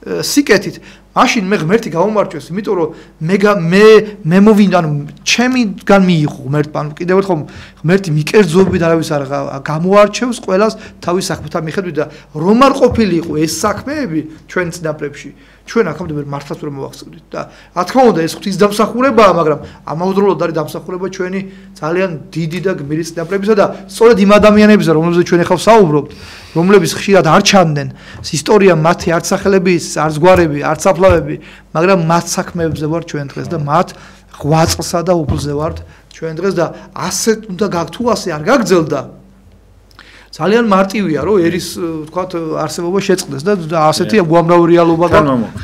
სიკეთით მაშინ მე ღმერთი გამომარჯვეს იმიტომ რომ მე მოვინდა ანუ ჩემიდან მიიღო ღმერთმა ანუ კიდევ ერთხელ ღმერთი მიკერძოებით არავის არ გამოარჩევს ყველას თავის საქმეთა მიხედვით და რომ არ ყოფილიყო ეს საქმეები ჩვენ წინაპრებში ჩვენ აქამდე მართლაც ვერ მოვახსენდით და რა თქმა უნდა ეს ღვთის დამსახურებაა მაგრამ ამავდროულად არის დამსახურება ჩვენი ძალიან დიდი და გმირი წინაპრებისა და სწორედ იმ ადამიანებისა რომლებზეც ჩვენ ახლა ვსაუბრობთ რომლებიც ხშირად არ ჩანდნენ ისტორია მათი არც სახელების არც გვარები არც აფლავები მაგრამ მათ საქმეებზე ვარ ჩვენ დღეს და მათ ღვაწლსა და უფლზე ვართ ჩვენ დღეს და ასე უნდა თუ ასე არ გაგრძელდა ძალიან მარტივია რომ ერის თქვათ არსებობა შეწყდეს და ასეთი უამრავი რეალობა და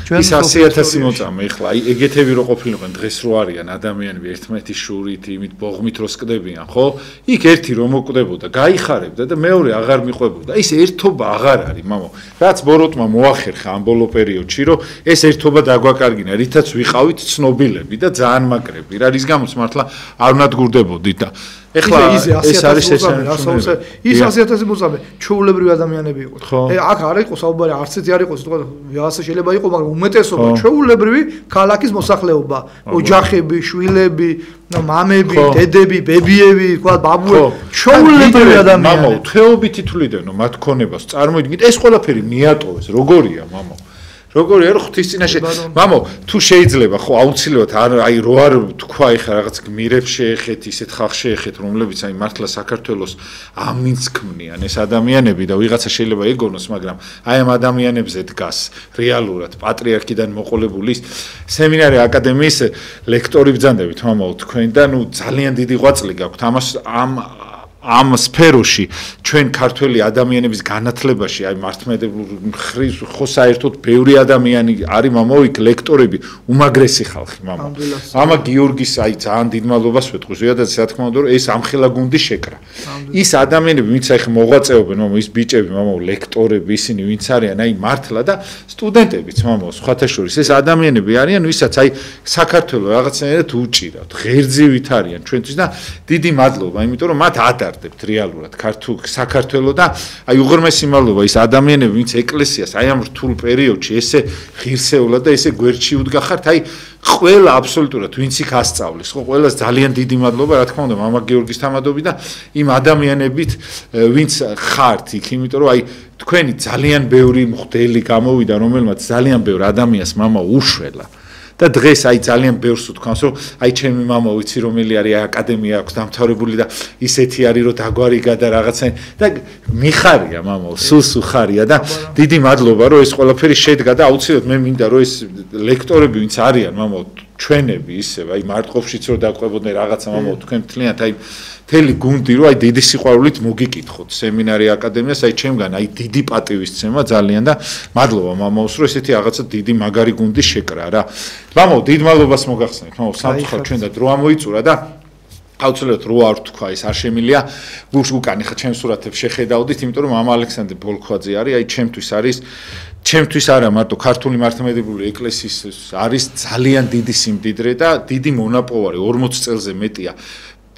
ჩვენ 100,000 მოწამე ეხლა აი ეგეთები რო ყოფილიყვენ დღეს რო არიან ადამიანები ერთმანეთის შურით იმით ბოღმით რო სკდებიან ხო იქ ერთი რომ მოკვდებოდა გაიხარებდა და მეორე აღარ მიყვებოდა ის ერთობა აღარ არის მამო რაც ბოროტმა მოახერხა ამ ბოლო პერიოდში რომ ეს ერთობა დაგვაკარგინა რითაც ვიყავით ცნობილები და ძალიან მაგრები რა რის გამოც მართლა არ უნადგურდებოდით და ეხლა ეს არის ეს ის 100,000 მოწამე ჩვეულებრივი ადამიანები იყო აქ არ იყო საუბარი არც ერთი არ იყო თქვა ვიღაცა შეიძლება იყო მაგრამ უმეტესობა ჩვეულებრივი ქალაქის მოსახლეობა ოჯახები შვილები მამები დედები ბებიები თქვა ბაბუები ჩვეულებრივი ადამიანები მამო თეობითი თვლიდნენ მათ ქონებას წარმოიდგინეთ ეს ყველაფერი მიატოვეს როგორია მამო როგორია რომ ღვთის წინაშე მამო თუ შეიძლება ხო აუცილებლად აი რო არ თქვა ეხა რაღაც გმირებს შეეხეთ ისეთ ხალხს შეეხეთ რომლებიც აი მართლა საქართველოს ამინს ქმნიან ეს ადამიანები და ვიღაცა შეიძლება ეგონოს მაგრამ აი ამ ადამიანებზე დგას რეალურად პატრიარქიდან მოყოლებული სემინარი აკადემიის ლექტორი ბრძანდებით მამო თქვენ და ნუ ძალიან დიდი ღვაწლი გაქვთ ამას ამ სფეროში ჩვენ ქართველი ადამიანების განათლებაში აი მართლმადიდებლური ხრის ხო საერთოდ ბევრი ადამიანი არის მამო იქ ლექტორები უმაგრესი ხალხი მამო ამა გიორგის აი ძალიან დიდ მადლობას ვეთქვი ზოგადად რა თქმა უნდა რომ ეს ამხელა გუნდი შეკრა ის ადამიანები ვინც აი მოღვაწეობენ მამო ის ბიჭები მამო ლექტორები ისინი ვინც არიან აი მართლა და სტუდენტებიც მამო სხვათა შორის ეს ადამიანები არიან ვისაც აი საქართველოს რაღაცნაირად უჭირავთ ღერძივით არიან ჩვენთვის და დიდი მადლობა იმიტომ რომ მათ ადარდებთ რეალურად საქართველოს და აი უღრმესი მადლობა ის ადამიანები ვინც ეკლესიას აი ამ რთულ პერიოდში ესე ღირსეულად და ესე გვერდში უდგახართ აი ყველა აბსოლუტურად ვინც იქ ასწავლის ხო ყველას ძალიან დიდი მადლობა რა თქმა უნდა მამა გიორგის თამადობით და იმ ადამიანებით ვინც ხართ იქ იმიტომ რომ აი თქვენი ძალიან ბევრი მღვდელი გამოვიდა რომელმაც ძალიან ბევრ ადამიანს მამა უშველა და დღეს აი ძალიან ბევრს ვთქვამს რომ აი ჩემი მამა ვიცი რომელი არის აკადემია აქვს დამთავრებული და ისეთი არის რომ დაგვარიგა და რაღაცა და მიხარია მამა სულ ხარია და დიდი მადლობა რომ ეს ყველაფერი შედგა და აუცილებლად მე მინდა რომ ეს ლექტორები ვინც არიან მამა ჩვენები ისე აი მარტყოფშიც რომ დაყვებოდნენ რაღაცა მამა თქვენ მთლიანად აი მთელი გუნდი რომ აი დიდი სიყვარულით მოგიკითხოთ სემინარი აკადემიას აი ჩემგან აი დიდი პატივისცემა ძალიან და მადლობა მამაოს რომ ესეთი რაღაცა დიდი მაგარი გუნდი შეკრა რა მამო დიდ მადლობას მოგახსენებთ მამო სამწუხაროდ ჩვენ და დრო ამოიწურა და აუცილებლად რო არ თქვა ეს არ შემილია გუშ უკან ხა ჩემს სურათებს შეხედავდით იმიტომ რომ მამა ალექსანდრე ბოლქვაძე არის აი ჩემთვის არა მარტო ქართული მართლმადიდებლური ეკლესიის არის ძალიან დიდი სიმდიდრე და დიდი მონაპოვარი 40 წელზე მეტია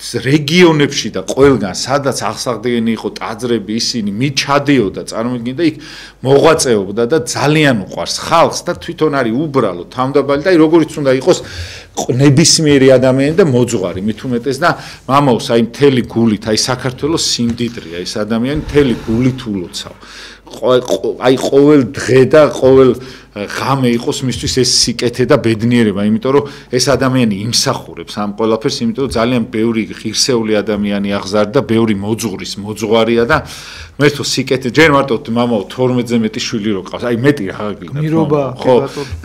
რეგიონებში და ყველგან სადაც აღსაღდენი იყო ტაძრები ისინი მიჩადიოდა წარმოგიდგენთ და იქ მოღვაწეობდა და ძალიან უყვარს ხალხს და თვითონ არის უბრალო თავმდაბალი და როგორიც უნდა იყოს ნებისმიერი ადამიანი და მოძღვარი მით უმეტეს და მამაოს აი მთელი გულით აი საქართველოს სიმდიდრეა ეს ადამიანი მთელი გულით ულოცავ აი ყოველ დღე და ყოველ ღამე იყოს მისთვის ეს სიკეთე და ბედნიერება, იმიტომ რომ ეს ადამიანი იმსახურებს ამ ყველაფერს, იმიტომ რომ ძალიან ბევრი ღირსეული ადამიანი აღზარდა, ბევრი მოძღვარია და მერთო სიკეთე, ჯერ მარტო მამაო 12-ზე მეტი შვილი რო ყავს, აი მეტი რა გინდა. მირობა, ხო,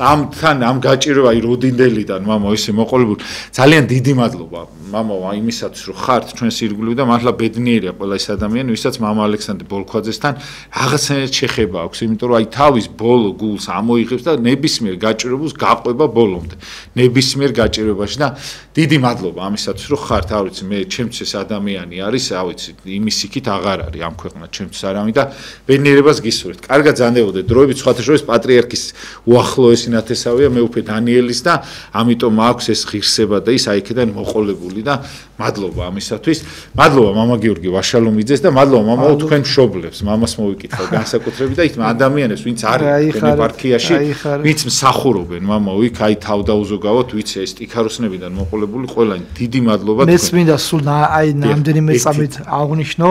ამ გაჭირება აი როდინდელიდან მამაო ისე მოყოლებული. ძალიან დიდი მადლობა მამაო აი იმისათვის რომ ხართ ჩვენს ირგვლივ და მართლა ბედნიერია ყველა ეს ადამიანი, ვისაც მამა ალექსანდრე ბოლქვაძესთან რაღაცნაირად შეხება აქვს, იმიტომ რომ აი თავის ბოლო გულს იღებს და ნებისმიერ გაჭირებულს გაყვება ბოლომდე. ნებისმიერ გაჭირებაში და დიდი მადლობა ამისათვის რომ ხართ, არ ვიცი, მე ჩემთვის ეს ადამიანი არის, რა ვიცი, იმის იქით აღარ არის ამ ქვეყნად ჩემთვის არავინ და ბედნიერებას გისურვებთ. კარგად ზანდებოდეთ დროებით, სხვათა შორის პატრიარქის უახლოესი ნათესავია მეუფე დანიელის და ამიტომ აქვს ეს ღირსება და ის აიქიდან მოყოლებული და მადლობა ამისათვის. მადლობა მამა გიორგი ვაშალომიძეს და მადლობა მამაო თქვენ მშობლებს, მამას მოვიკითხავ განსაკუთრებით და იქ ადამიანებს, ვინც არის თქვენ ეპარქიაში ვინც მსახურობენ მამაო იქ აი თავდაუზოგავოთ ვიცი ეს ტიქაროსნებიდან მოყოლებული ყველანი დიდი მადლობა თქვენ. მეც მინდა სულ აი ნამდვილად წამით აღნიშნო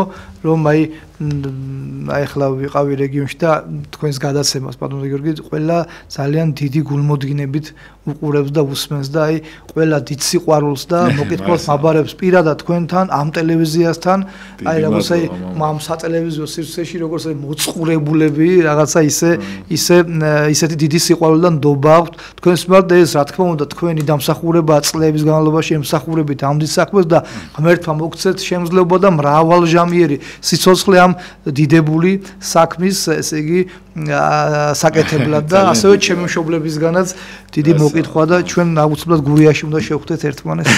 რომ აი ახლა ვიყავი რეგიონში და თქვენს გადაცემას პატრონ გიორგი ყველა ძალიან დიდი გულმოდგინებით უყურებს და უსმენს და აი ყველა დიდ სიყვარულს და მოკითხავს მაბარებს პირადად თქვენთან ამ ტელევიზიასთან აი როგორც აი ამ სატელევიზიო სივრცეში როგორც აი მოწყურებულები რაღაცა ისეთი დიდი სიყვარული და ნდობა აქვთ თქვენს მიმართ ეს რა თქმა უნდა თქვენი დამსახურება წლების განმავლობაში ემსახურებით ამ დიდ საქმეს და ღმერთმა მოგცეთ შემძლეობა და მრავალჟამიერი სიცოცხლე ამ დიდებული საქმის ესე იგი საკეთებლად და ასევე ჩემი მშობლებისგანაც დიდი მოკითხვა და ჩვენ აუცილებლად გურიაში უნდა შევხვდეთ ერთმანეთს.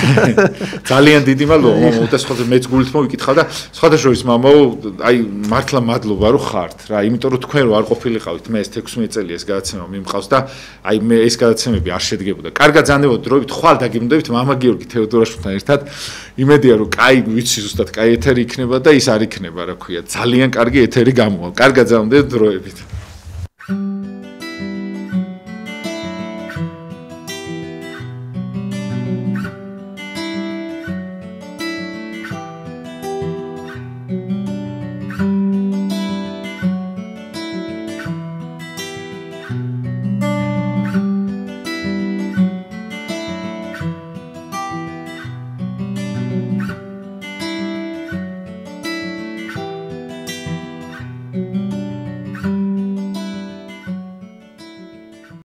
ძალიან დიდი მადლობა მამაო და სხვა მეც გულით მოვიკითხავ და სხვათა შორის მამაო აი მართლა მადლობა რომ ხართ რა იმიტომ რომ თქვენ რო არ ყოფილიყავით მე ეს 16 წელი ეს გადაცემა მიმყავს და აი მე ეს გადაცემები არ შედგებოდა. კარგად ზანდებოდეთ დროებით ხვალ დაგიმდებით მამა გიორგი თეოდორაშვილთან ერთად იმედია რომ კაი ვიცი ზუსტად კაი ეთერი იქნება და ის არ იქნება რა ქვია ძალიან კარგი ეთერი გამოვა. კარგად ზანდებოდეთ დროებით.